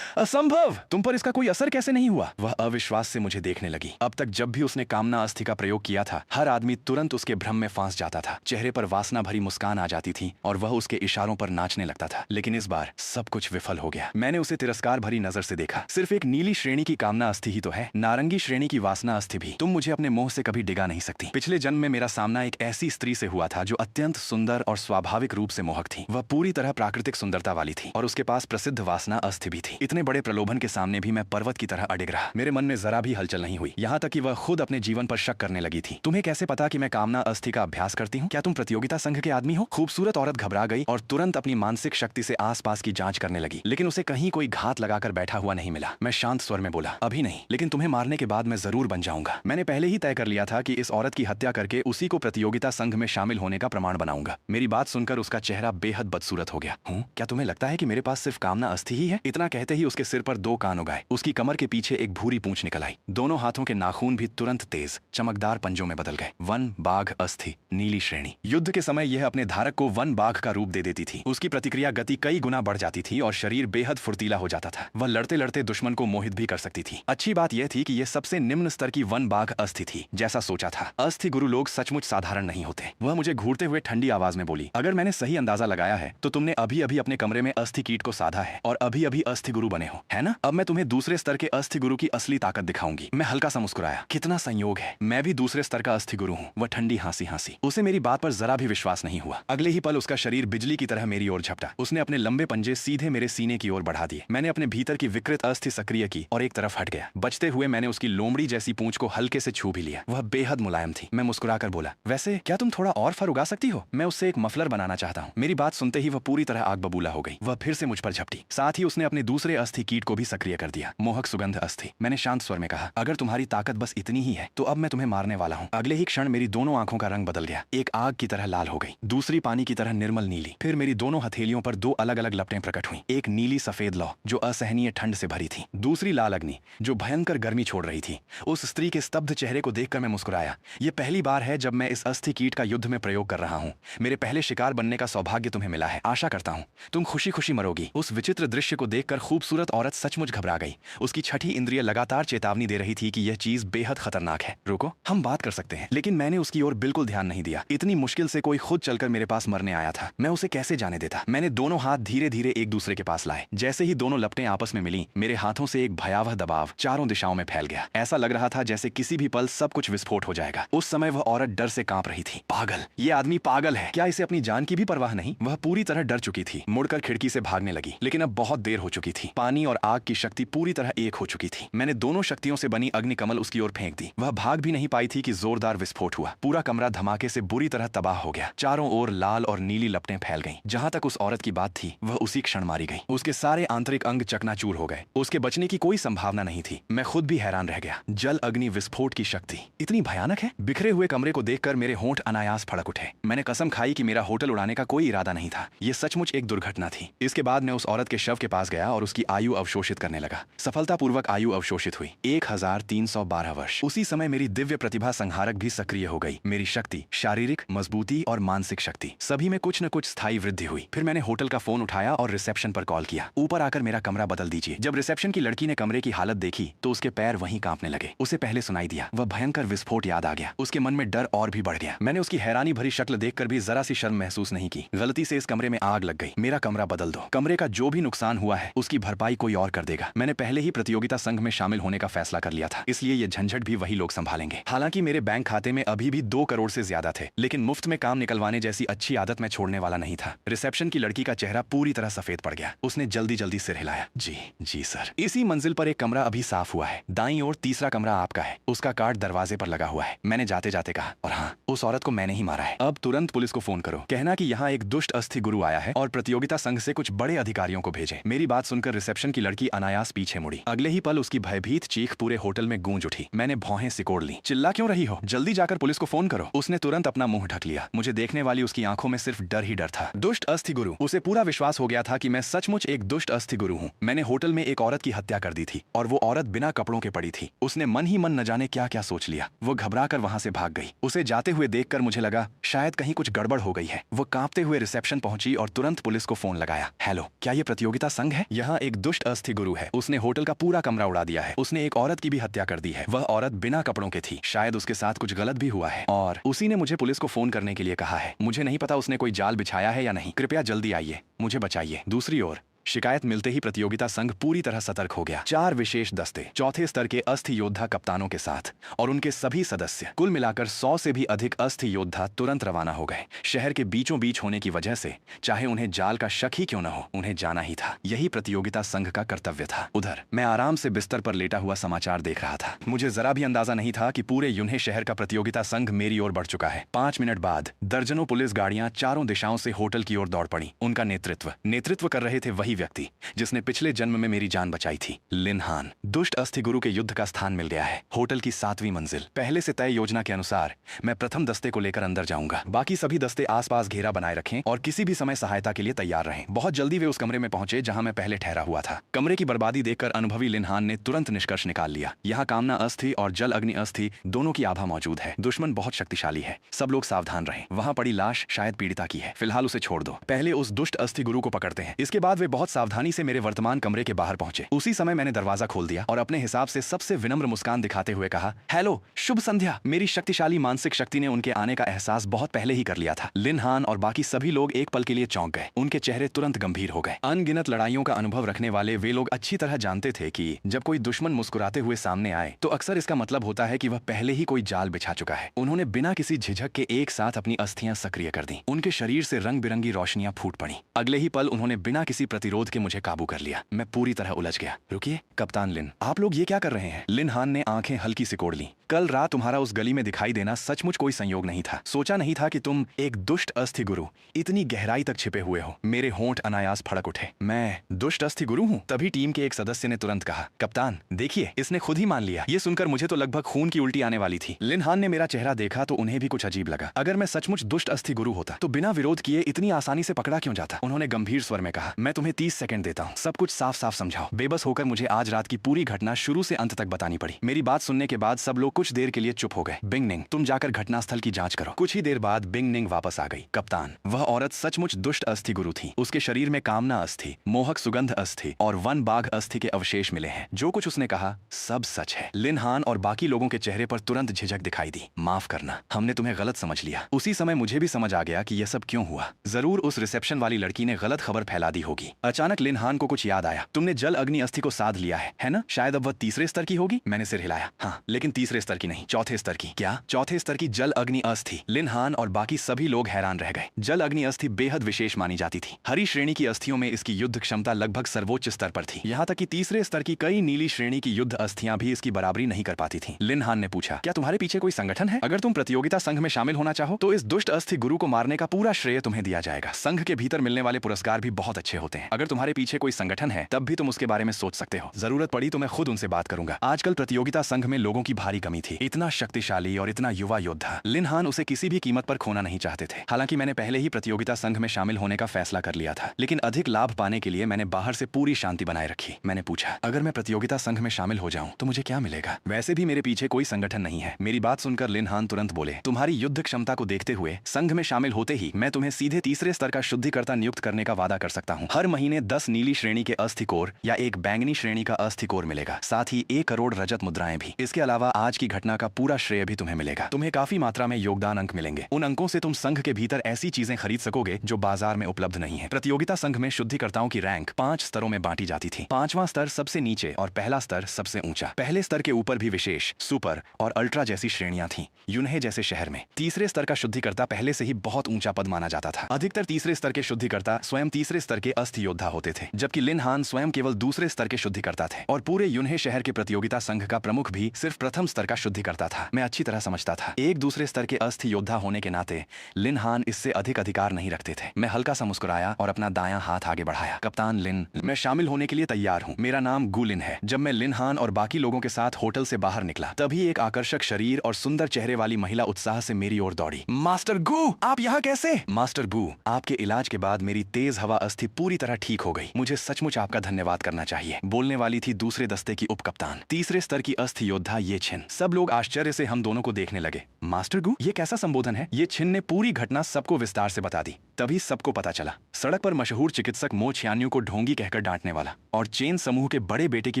असंभव! तुम पर इसका कोई असर कैसे नहीं हुआ? वह अविश्वास से मुझे देखने लगी। अब तक जब भी उसने कामना अस्थि का प्रयोग किया था, हर आदमी तुरंत उसके भ्रम में फंस जाता था। चेहरे पर वासना भरी मुस्कान आ जाती थी और वह उसके इशारों पर नाचने लगता था। लेकिन इस बार सब कुछ विफल हो गया। मैंने उसे तिरस्कार भरी नजर से देखा। सिर्फ एक नीली श्रेणी की कामना अस्थि ही तो है, नारंगी श्रेणी की वासना अस्थि भी। तुम मुझे अपने मोह से कभी डिगा नहीं सकती। पिछले जन्म में मेरा सामना एक ऐसी स्त्री से हुआ था जो अत्यंत सुंदर और स्वाभाविक रूप से मोहक थी। वह पूरी तरह प्राकृतिक सुंदरता वाली थी और उसके पास प्रसिद्ध वासना अस्थि भी थी। इतने बड़े प्रलोभन के सामने भी मैं पर्वत की तरह अडिग रहा। मेरे मन में जरा भी हलचल नहीं हुई, यहाँ तक कि वह खुद अपने जीवन पर शक करने लगी थी। तुम्हें कैसे पता कि मैं कामना अस्थि का अभ्यास करती हूँ? क्या तुम प्रतियोगिता संघ के आदमी हो? खूबसूरत औरत घबरा गई और तुरंत अपनी मानसिक शक्ति से आसपास की जांच करने लगी, लेकिन उसे कहीं कोई घात लगाकर बैठा हुआ नहीं मिला। मैं शांत स्वर में बोला, अभी नहीं, लेकिन तुम्हें मारने के बाद मैं जरूर बन जाऊंगा। मैंने पहले ही तय कर लिया था कि इस औरत की हत्या करके उसी को प्रतियोगिता संघ में शामिल होने का प्रमाण बनाऊंगा। मेरी बात सुनकर उसका चेहरा बेहद बदसूरत हो गया। क्या तुम्हें लगता है कि मेरे पास सिर्फ कामना अस्थि ही है। इतना कहते ही उसके सिर पर 2 कान उगाए। उसकी कमर के पीछे एक भूरी पूंछ निकल आई। दोनों हाथों के नाखून भी तुरंत तेज चमकदार पंजों में बदल गए। वन बाघ अस्थि नीली श्रेणी। युद्ध के समय यह अपने धारक को वन बाघ का रूप दे देती थी। उसकी प्रतिक्रिया गति कई गुना बढ़ जाती थी और शरीर बेहद फुर्तीला हो जाता था। वह लड़ते लड़ते दुश्मन को मोहित भी कर सकती थी। अच्छी बात यह थी कि यह सबसे निम्न स्तर की वन बाघ अस्थि थी। जैसा सोचा था, अस्थि गुरु लोग सचमुच साधारण नहीं होते। वह मुझे घूरते हुए ठंडी आवाज में बोली, अगर मैंने सही अंदाजा लगाया है तो तुमने अभी अभी अपने कमरे में अस्थि कीट को साधा है और अभी अभी अस्थि गुरु बने हो, है ना? अब मैं तुम्हें दूसरे स्तर के अस्थि गुरु की असली ताकत दिखाऊंगी। मैं हल्का सा मुस्कुराया। कितना संयोग है, मैं भी दूसरे स्तर का अस्थि गुरु हूँ। वह ठंडी हंसी हंसी। उसे मेरी बात पर जरा भी विश्वास नहीं हुआ। अगले ही पल उसका शरीर बिजली की तरह मेरी ओर झपटा। उसने अपने लंबे पंजे सीधे मेरे सीने की ओर बढ़ा दिए। मैंने अपने भीतर की विकृत अस्थि सक्रिय की और एक तरफ हट गया। बचते हुए मैंने उसकी लोमड़ी जैसी पूंछ को हल्के से छू भी लिया। वह बेहद मुलायम थी। मैं मुस्कुराकर बोला, वैसे क्या तुम थोड़ा और फर उगा सकती हो? मैं उससे एक मफलर बनाना चाहता हूँ। मेरी बात सुनते ही वह पूरी तरह आग बबूला हो गई। वह फिर से मुझ पर झपटी। साथ ही उसने अपने दूसरे अस्थि कीट को भी सक्रिय कर दिया। मोहक सुगंध अस्थि। मैंने शांत स्वर में कहा, अगर तुम्हारी ताकत बस इतनी ही है तो अब मैं तुम्हें मारने वाला हूँ। अगले ही क्षण मेरी दोनों आंखों का रंग बदल गया। एक आग की तरह लाल हो गई, दूसरी पानी की तरह निर्मल नीली। फिर मेरी दोनों हथेलियों पर 2 अलग अलग लपटें प्रकट हुई। एक नीली सफेद लौ जो असहनीय ठंड से भरी थी, दूसरी लाल अग्नि जो भयंकर गर्मी छोड़ रही थी। उस स्त्री के स्तब्ध चेहरे को देखकर मैं मुस्कुराया। यह पहली बार है जब मैं इस अस्थि कीट का युद्ध में प्रयोग कर रहा हूँ। मेरे पहले शिकार बनने का सौभाग्य तुम्हें मिला है। आशा करता हूँ तुम खुशी खुशी मरोगी। उस विचित्र दृश्य को देखकर खूबसूरत औरत सचमुच घबरा गई। उसकी छठी इंद्रिय लगातार चेतावनी दे रही थी कि यह चीज बेहद खतरनाक है। रुको, हम बात कर सकते हैं। लेकिन मैंने उसकी ओर बिल्कुल ध्यान नहीं दिया। इतनी मुश्किल से कोई खुद चलकर मेरे पास मरने आया था, मैं उसे कैसे जाने देता? मैंने दोनों हाथ धीरे धीरे एक दूसरे के पास लाए। जैसे ही दोनों लपटें आपस में मिली, मेरे हाथों से एक भयावह दबाव चारों दिशाओं में फैल गया। ऐसा लग रहा था जैसे किसी भी पल सब कुछ विस्फोट हो जाएगा। उस समय वह औरत डर से कांप रही थी। पागल, ये आदमी पागल है। क्या इसे अपनी जान की भी परवाह नहीं? वह पूरी तरह डर चुकी थी। मुड़कर खिड़की से भागने लगी, लेकिन अब बहुत देर हो चुकी थी। पानी और आग की शक्ति पूरी तरह एक हो चुकी थी। मैंने दोनों शक्तियों से बनी अग्निकमल उसकी ओर फेंक दी। वह भाग भी नहीं पाई थी कि जोरदार विस्फोट हुआ। पूरा कमरा धमाके से बुरी तरह तबाह हो गया। चारों ओर लाल और नीली लपटें फैल गईं। जहां तक उस औरत की बात थी, वह उसी क्षण मारी गई। उसके सारे आंतरिक अंग चकनाचूर हो गए। उसके बचने की कोई संभावना नहीं थी। मैं खुद भी हैरान रह गया। जल अग्नि विस्फोट की शक्ति इतनी भयानक है। बिखरे हुए कमरे को देखकर मेरे होंठ अनायास फड़क उठे। मैंने कसम खाई कि मेरा होटल उड़ाने का कोई इरादा नहीं था। यह सचमुच एक दुर्घटना थी। इसके बाद मैं उस औरत के शव के पास गया और उसकी आयु अवशोषित करने लगा। सफलतापूर्वक आयु अवशोषित हुई 1312 वर्ष। उसी समय मेरी दिव्य प्रतिभा संहारक भी सक्रिय हो गई। मेरी शक्ति, शारीरिक मजबूती और मानसिक शक्ति, सभी में कुछ न कुछ स्थायी वृद्धि हुई। फिर मैंने होटल का फोन उठाया और रिसेप्शन पर कॉल किया, ऊपर आकर मेरा कमरा बदल दीजिए। जब रिसेप्शन की लड़की ने कमरे की हालत देखी तो उसके पैर वहीं कांपने लगे। उसे पहले सुनाई दिया। वह भयंकर विस्फोट याद आ गया। उसके मन में डर और भी बढ़ गया। मैंने उसकी हैरानी भरी शक्ल देखकर भी जरा सी शर्म महसूस नहीं की। गलती से इस कमरे में आग लग गई। मेरा कमरा बदल दो। कमरे का जो भी नुकसान हुआ है उसकी भरपाई कोई और कर देगा। मैंने पहले ही प्रतियोगिता संघ में शामिल होने का फैसला कर लिया था, इसलिए ये झंझट भी वही लोग संभालेंगे। हालांकि मेरे बैंक खाते में अभी भी 2 करोड़ से ज्यादा थे, लेकिन मुफ्त में काम निकलवाने जैसी अच्छी आदत मैं छोड़ने वाला नहीं था। रिसेप्शन की लड़की का चेहरा पूरी तरह सफेद पड़ गया। उसने जल्दी जल्दी सिर हिलाया। जी सर। इसी मंजिल पर एक कमरा अभी साफ हुआ है। दाईं ओर तीसरा कमरा आपका है। उसका कार्ड दरवाजे पर लगा हुआ है। मैंने जाते जाते कहा, और हाँ, उस औरत को मैंने ही मारा है। अब तुरंत पुलिस को फोन करो, कहना कि यहाँ एक दुष्ट अस्थि गुरु आया है और प्रतियोगिता संघ से कुछ बड़े अधिकारियों को भेजे। मेरी बात सुनकर रिसेप्शन की लड़की अनायास पीछे मुड़ी। अगले ही पल उसकी भयभीत चीख पूरे होटल में गूंज उठी। मैंने भौहें सिकोड़ ली। चिल्ला क्यों रही हो? जल्दी जाकर पुलिस को फोन करो। उसने तुरंत अपना मुंह ढक लिया। मुझे देखने वाली उसकी आंखों में सिर्फ डर ही डर था। दुष्ट अस्थि गुरु। उसे पूरा विश्वास हो गया था कि मैं सचमुच एक दुष्ट अस्थि गुरु हूँ। मैंने होटल में एक औरत की हत्या कर दी थी और वो औरत बिना कपड़ों के पड़ी थी। उसने मन ही मन न जाने क्या क्या सोच लिया। वो घबरा कर वहां से भाग गई। उसे जाते हुए देखकर मुझे लगा शायद कहीं कुछ गड़बड़ हो गई है। वो कांपते हुए रिसेप्शन पहुंची और तुरंत पुलिस को फोन लगाया। हेलो, क्या ये प्रतियोगिता संघ है? यहाँ एक दुष्ट अस्थि गुरु है। उसने होटल का पूरा कमरा उड़ा दिया है। उसने एक औरत की भी हत्या कर दी है। वह औरत बिना कपड़ों के थी। शायद उसके साथ कुछ गलत भी हुआ है और उसी ने मुझे पुलिस को फोन करने के लिए कहा है। मुझे नहीं पता उसने कोई जाल बिछाया है या नहीं। कृपया जल्दी आइए, मुझे बचाइए। दूसरी ओर शिकायत मिलते ही प्रतियोगिता संघ पूरी तरह सतर्क हो गया। 4 विशेष दस्ते, चौथे स्तर के अस्थि योद्धा कप्तानों के साथ और उनके सभी सदस्य, कुल मिलाकर 100 से भी अधिक अस्थि योद्धा तुरंत रवाना हो गए। शहर के बीचों बीच होने की वजह से चाहे उन्हें जाल का शक ही क्यों न हो, उन्हें जाना ही था। यही प्रतियोगिता संघ का कर्तव्य था। उधर मैं आराम से बिस्तर पर लेटा हुआ समाचार देख रहा था। मुझे जरा भी अंदाजा नहीं था कि पूरे यून्हे शहर का प्रतियोगिता संघ मेरी ओर बढ़ चुका है। 5 मिनट बाद दर्जनों पुलिस गाड़ियां चारों दिशाओं से होटल की ओर दौड़ पड़ी। उनका नेतृत्व कर रहे थे वही व्यक्ति जिसने पिछले जन्म में मेरी जान बचाई थी, लिन हान। दुष्ट अस्थि गुरु के युद्ध का स्थान मिल गया है, होटल की 7वीं मंजिल। पहले से तय योजना के अनुसार मैं प्रथम दस्ते को लेकर अंदर जाऊंगा। बाकी सभी दस्ते आसपास घेरा बनाए रखें और किसी भी समय सहायता के लिए तैयार रहें। बहुत जल्दी वे उस कमरे में पहुंचे जहां मैं पहले ठहरा हुआ था। कमरे की बर्बादी देखकर अनुभवी लिन हान ने तुरंत निष्कर्ष निकाल लिया, यहाँ कामना अस्थि और जल अग्नि अस्थि दोनों की आभा मौजूद है। दुश्मन बहुत शक्तिशाली है, सब लोग सावधान रहें। वहां पड़ी लाश शायद पीड़िता की है, फिलहाल उसे छोड़ दो। पहले उस दुष्ट अस्थि गुरु को पकड़ते हैं। इसके बाद वे बहुत सावधानी से मेरे वर्तमान कमरे के बाहर पहुंचे। उसी समय मैंने दरवाजा खोल दिया और अपने हिसाब से सबसे विनम्र मुस्कान दिखाते हुए कहा, हेलो, शुभ संध्या। मेरी शक्तिशाली मानसिक शक्ति ने उनके आने का एहसास बहुत पहले ही कर लिया था। लिन हान और बाकी सभी लोग एक पल के लिए चौंक गए। उनके चेहरे तुरंत गंभीर हो गए। अनगिनत लड़ाइयों का अनुभव रखने वाले वे लोग अच्छी तरह जानते थे कि जब कोई दुश्मन मुस्कुराते हुए सामने आए तो अक्सर इसका मतलब होता है कि वह पहले ही कोई जाल बिछा चुका है। उन्होंने बिना किसी झिझक के एक साथ अपनी अस्थियां सक्रिय कर दी। उनके शरीर से रंग बिरंगी रोशनियां फूट पड़ी। अगले ही पल उन्होंने बिना किसी प्रतिरोध के मुझे काबू कर लिया। मैं पूरी तरह उलझ गया। रुकिए कप्तान लिन, आप लोग ये क्या कर रहे हैं? लिन हान ने आंखें हल्की सिकोड़ ली। कल रात तुम्हारा उस गली में दिखाई देना सचमुच कोई संयोग नहीं था। सोचा नहीं था कि तुम एक दुष्ट अस्थि गुरु इतनी गहराई तक छिपे हुए हो। मेरे होंठ अनायास फड़क उठे। मैं दुष्ट अस्थि गुरु हूँ? तभी टीम के एक सदस्य ने तुरंत कहा, कप्तान देखिए, इसने खुद ही मान लिया। ये सुनकर मुझे तो लगभग खून की उल्टी आने वाली थी। लिन हान ने मेरा चेहरा देखा तो उन्हें भी कुछ अजीब लगा। अगर मैं सचमुच दुष्ट अस्थि गुरु होता तो बिना विरोध किए इतनी आसानी से पकड़ा क्यों जाता? उन्होंने गंभीर स्वर में कहा, मैं तुम्हें 30 सेकंड देता हूँ, सब कुछ साफ साफ समझाओ। बेबस होकर मुझे आज रात की पूरी घटना शुरू से अंत तक बतानी पड़ी। मेरी बात सुनने के बाद सब लोग कुछ देर के लिए चुप हो गए। बिंग निंग, तुम जाकर घटनास्थल की जांच करो। कुछ ही देर बाद बिंग निंग वापस आ गई। कप्तान, वह औरत सचमुच दुष्ट अस्थि गुरु थी। उसके शरीर में कामना अस्थि, मोहक सुगंध अस्थि और वन बाघ अस्थि के अवशेष मिले हैं। जो कुछ उसने कहा सब सच है। लिन हान और बाकी लोगों के चेहरे पर तुरंत झिझक दिखाई दी। माफ करना, हमने तुम्हें गलत समझ लिया। उसी समय मुझे भी समझ आ गया कि यह सब क्यों हुआ। जरूर उस रिसेप्शन वाली लड़की ने गलत खबर फैला दी होगी। अचानक लिन हान को कुछ याद आया। तुमने जल अग्नि अस्थि को साध लिया है ना? शायद अब वह तीसरे स्तर की होगी। मैंने सिर हिलाया। हाँ, लेकिन तीसरे स्तर की नहीं, चौथे स्तर की। क्या? चौथे स्तर की जल अग्नि अस्थि। लिन हान और बाकी सभी लोग हैरान रह गए। जल अग्नि अस्थि बेहद विशेष मानी जाती थी। हरी श्रेणी की अस्थियों में इसकी युद्ध क्षमता लगभग सर्वोच्च स्तर पर थी। यहाँ तक कि तीसरे स्तर की कई नीली श्रेणी की युद्ध अस्थियां भी इसकी बराबरी नहीं कर पाती थी। लिन हान ने पूछा, क्या तुम्हारे पीछे कोई संगठन है? अगर तुम प्रतियोगिता संघ में शामिल होना चाहो तो इस दुष्ट अस्थि गुरु को मारने का पूरा श्रेय तुम्हें दिया जाएगा। संघ के भीतर मिलने वाले पुरस्कार भी बहुत अच्छे होते हैं। अगर तुम्हारे पीछे कोई संगठन है तब भी तुम उसके बारे में सोच सकते हो। जरूरत पड़ी तो मैं खुद उनसे बात करूंगा। आजकल प्रतियोगिता संघ में लोगों की भारी कमी थी। इतना शक्तिशाली और इतना युवा योद्धा, लिन हान उसे किसी भी कीमत पर खोना नहीं चाहते थे। हालांकि मैंने पहले ही प्रतियोगिता संघ में शामिल होने का फैसला कर लिया था, लेकिन अधिक लाभ पाने के लिए मैंने बाहर से पूरी शांति बनाए रखी। मैंने पूछा, अगर मैं प्रतियोगिता संघ में शामिल हो जाऊं तो मुझे क्या मिलेगा? वैसे भी मेरे पीछे कोई संगठन नहीं है। मेरी बात सुनकर लिन हान तुरंत बोले, तुम्हारी युद्ध क्षमता को देखते हुए संघ में शामिल होते ही मैं तुम्हें सीधे तीसरे स्तर का शुद्धिकर्ता नियुक्त करने का वादा कर सकता हूँ। हर महीने 10 नीली श्रेणी के अस्थि कोर या एक बैंगनी श्रेणी का अस्थि कोर मिलेगा, साथ ही 1 करोड़ रजत मुद्राएं भी। इसके अलावा आज की घटना का पूरा श्रेय भी तुम्हें मिलेगा। तुम्हें काफी मात्रा में योगदान अंक मिलेंगे। उन अंकों से तुम संघ के भीतर ऐसी चीजें खरीद सकोगे जो बाजार में उपलब्ध नहीं है। प्रतियोगिता संघ में शुद्धिकर्ताओं की रैंक 5 स्तरों में बांटी जाती थी। 5वां स्तर सबसे नीचे और पहला स्तर सबसे ऊंचा। पहले स्तर के ऊपर भी विशेष, सुपर और अल्ट्रा जैसी श्रेणियां थीं। यूनहे जैसे शहर में तीसरे स्तर का शुद्धिकर्ता पहले से ही बहुत ऊंचा पद माना जाता था। अधिकतर तीसरे स्तर के शुद्धिकर्ता स्वयं तीसरे स्तर के अस्थि योद्धा होते थे, जबकि लिन हान स्वयं केवल दूसरे स्तर के शुद्धिकर्ता थे। और पूरे यूनहे शहर के प्रतियोगिता संघ का प्रमुख भी सिर्फ प्रथम स्तर का शुद्धिकर्ता था। मैं अच्छी तरह समझता था, एक दूसरे स्तर के अस्थि योद्धा होने के नाते लिन हान इससे अधिक अधिकार नहीं रखते थे। मैं हल्का सा मुस्कुराया और अपना दायां हाथ आगे बढ़ाया। कप्तान लिन, मैं शामिल होने के लिए तैयार हूँ। मेरा नाम गु लिन है। जब मैं लिन हान और बाकी लोगों के साथ होटल से बाहर निकला तभी एक आकर्षक शरीर और सुंदर चेहरे वाली महिला उत्साह से मेरी ओर दौड़ी। मास्टर गु, आप यहाँ कैसे? मास्टर गु, आपके इलाज के बाद मेरी तेज हवा अस्थि पूरी तरह ठीक हो गई। मुझे सचमुच आपका धन्यवाद करना चाहिए। बोलने वाली थी दूसरे दस्ते की उप कप्तान, तीसरे स्तर की अस्थि योद्धा ये छिन। सब लोग आश्चर्य से हम दोनों को देखने लगे। मास्टर गु, ये कैसा संबोधन है? ये छिन ने पूरी घटना सबको विस्तार से बता दी। तभी सबको पता चला, सड़क पर मशहूर चिकित्सक मो छियान्यू को ढोंगी कहकर डांटने वाला और चेन समूह के बड़े बेटे की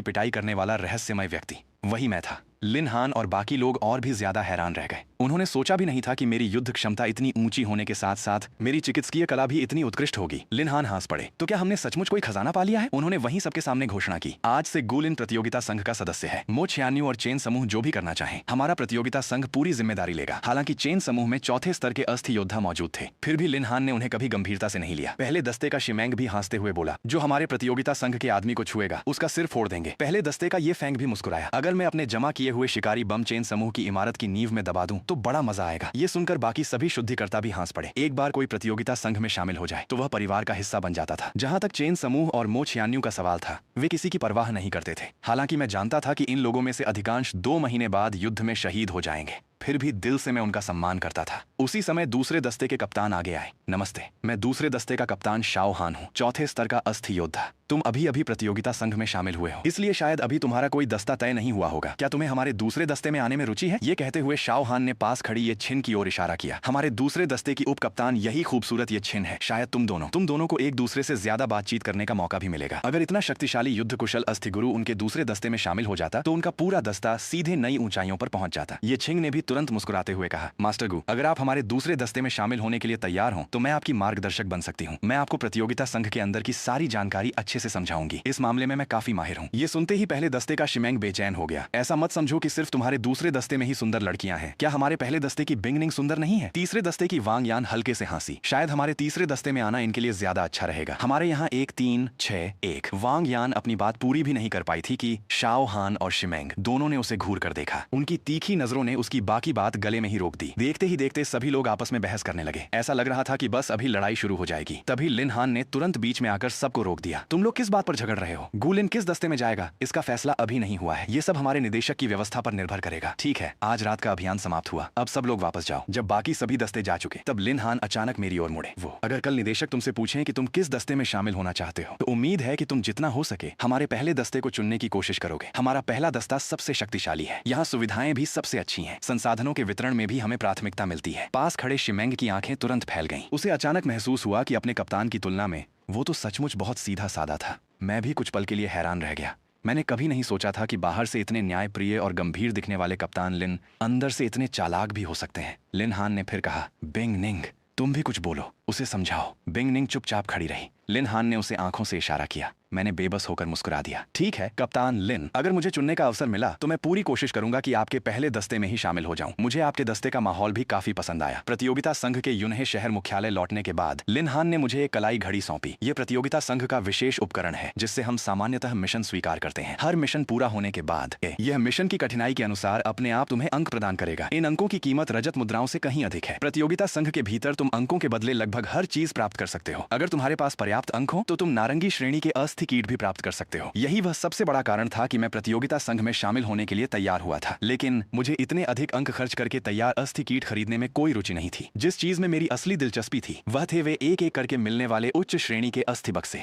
पिटाई करने वाला रहस्यमय व्यक्ति वही मैं था। लिन हान और बाकी लोग और भी ज्यादा हैरान रह गए। उन्होंने सोचा भी नहीं था कि मेरी युद्ध क्षमता इतनी ऊंची होने के साथ साथ मेरी चिकित्सकीय कला भी इतनी उत्कृष्ट होगी। लिन हान हंस पड़े, तो क्या हमने सचमुच कोई खजाना पा लिया है? उन्होंने वहीं सबके सामने घोषणा की, आज से गु लिन प्रतियोगिता संघ का सदस्य है। मो छियान्यू और चेन समूह जो भी करना चाहे, हमारा प्रतियोगिता संघ पूरी जिम्मेदारी लेगा। हालांकि चेन समूह में चौथे स्तर के अस्थि योद्धा मौजूद थे, फिर भी लिन हान ने उन्हें कभी गंभीरता से नहीं लिया। पहले दस्ते का शिमैंग भी हंसते हुए बोला, जो हमारे प्रतियोगिता संघ के आदमी को छुएगा उसका सिर फोड़ देंगे। पहले दस्ते का ये फैंग भी मुस्कुराया, अगर मैं अपने जमा किए लिए हुए शिकारी बम चेन समूह की इमारत की नींव में दबा दूं तो बड़ा मजा आएगा। ये सुनकर बाकी सभी शुद्धिकर्ता भी हंस पड़े। एक बार कोई प्रतियोगिता संघ में शामिल हो जाए तो वह परिवार का हिस्सा बन जाता था। जहां तक चेन समूह और मोक्षयान्यू का सवाल था, वे किसी की परवाह नहीं करते थे। हालांकि मैं जानता था कि इन लोगों में से अधिकांश 2 महीने बाद युद्ध में शहीद हो जाएंगे, फिर भी दिल से मैं उनका सम्मान करता था। उसी समय दूसरे दस्ते के कप्तान आगे आए। नमस्ते, मैं दूसरे दस्ते का कप्तान शाओ हान हूँ, चौथे स्तर का अस्थि योद्धा। तुम अभी अभी प्रतियोगिता संघ में शामिल हुए हो, इसलिए शायद अभी तुम्हारा कोई दस्ता तय नहीं हुआ होगा। क्या तुम्हें हमारे दूसरे दस्ते में आने में रुचि है? ये कहते हुए शाओ हान ने पास खड़ी ये छिन की ओर इशारा किया। हमारे दूसरे दस्ते की उप कप्तान यही खूबसूरत ये छिन है। शायद तुम दोनों को एक दूसरे से ज्यादा बातचीत करने का मौका भी मिलेगा। अगर इतना शक्तिशाली युद्ध कुशल अस्थि गुरु उनके दूसरे दस्ते में शामिल हो जाता तो उनका पूरा दस्ता सीधे नई ऊंचाइयों पर पहुंच जाता। ये छिंग ने भी तुरंत मुस्कुराते हुए कहा, मास्टर गु, अगर आप हमारे दूसरे दस्ते में शामिल होने के लिए तैयार हो तो मैं आपकी मार्गदर्शक बन सकती हूँ। मैं आपको प्रतियोगिता संघ के अंदर की सारी जानकारी अच्छे से समझाऊंगी। इस मामले में मैं काफी माहिर हूँ। ये सुनते ही पहले दस्ते का शिमेंग बेचैन हो गया। ऐसा मत समझो कि सिर्फ तुम्हारे दूसरे दस्ते में ही सुंदर लड़कियां हैं। क्या हमारे पहले दस्ते की बिंगनिंग सुंदर नहीं है? तीसरे दस्ते की वांग यान हल्के से हंसी। शायद हमारे तीसरे दस्ते में आना इनके लिए ज्यादा अच्छा रहेगा। हमारे यहाँ 1 3 6 1। वांग यान अपनी बात पूरी भी नहीं कर पाई थी कि शाओ हान और शिमेंग दोनों ने उसे घूर कर देखा। उनकी तीखी नजरों ने उसकी बाकी बात गले में ही रोक दी। देखते ही देखते सभी लोग आपस में बहस करने लगे। ऐसा लग रहा था कि बस अभी लड़ाई शुरू हो जाएगी। तभी लिन हान ने तुरंत बीच में आकर सबको रोक दिया। तुम लोग किस बात पर झगड़ रहे हो? गुलिन किस दस्ते में जाएगा, इसका फैसला अभी नहीं हुआ है। ये सब हमारे निदेशक की व्यवस्था पर निर्भर करेगा। ठीक है, आज रात का अभियान समाप्त हुआ, अब सब लोग वापस जाओ। जब बाकी सभी दस्ते जा चुके तब लिन हान अचानक मेरी ओर मुड़े। वो, अगर कल निदेशक तुमसे पूछें कि तुम किस दस्ते में शामिल होना चाहते हो तो उम्मीद है कि तुम जितना हो सके हमारे पहले दस्ते को चुनने की कोशिश करोगे। हमारा पहला दस्ता सबसे शक्तिशाली है, यहाँ सुविधाएं भी सबसे अच्छी हैं, संसाधनों के वितरण में भी हमें प्राथमिकता मिलती है। पास खड़े शिमेंग की आंखें तुरंत फैल गईं। उसे अचानक महसूस हुआ कि अपने कप्तान की तुलना में वो तो सचमुच बहुत सीधा साधा था। मैं भी कुछ पल के लिए हैरान रह गया। मैंने कभी नहीं सोचा था कि बाहर से इतने न्यायप्रिय और गंभीर दिखने वाले कप्तान लिन अंदर से इतने चालाक भी हो सकते हैं। लिन हान ने फिर कहा, बिंग निंग, तुम भी कुछ बोलो, उसे समझाओ। बिंग निंग चुपचाप खड़ी रही। लिन हान ने उसे आंखों से इशारा किया। मैंने बेबस होकर मुस्कुरा दिया। ठीक है कप्तान लिन, अगर मुझे चुनने का अवसर मिला तो मैं पूरी कोशिश करूंगा कि आपके पहले दस्ते में ही शामिल हो जाऊं। मुझे आपके दस्ते का माहौल भी काफी पसंद आया। प्रतियोगिता संघ के यूनहे शहर मुख्यालय लौटने के बाद लिन हान ने मुझे एक कलाई घड़ी सौंपी। ये प्रतियोगिता संघ का विशेष उपकरण है जिससे हम सामान्यतः मिशन स्वीकार करते हैं। हर मिशन पूरा होने के बाद यह मिशन की कठिनाई के अनुसार अपने आप तुम्हें अंक प्रदान करेगा। इन अंकों की कीमत रजत मुद्राओं से कहीं अधिक है। प्रतियोगिता संघ के भीतर तुम अंकों के बदले लगभग हर चीज प्राप्त कर सकते हो। अगर तुम्हारे पास पर्याप्त अंक हो तो तुम नारंगी श्रेणी के अस्थि कीट भी प्राप्त कर सकते हो। यही वह सबसे बड़ा कारण था कि मैं प्रतियोगिता संघ में शामिल होने के लिए तैयार हुआ था। लेकिन मुझे इतने अधिक अंक खर्च करके तैयार अस्थि कीट खरीदने में कोई रुचि नहीं थी। जिस चीज में मेरी असली दिलचस्पी थी वह थे वे एक एक करके मिलने वाले उच्च श्रेणी के अस्थि बक्से।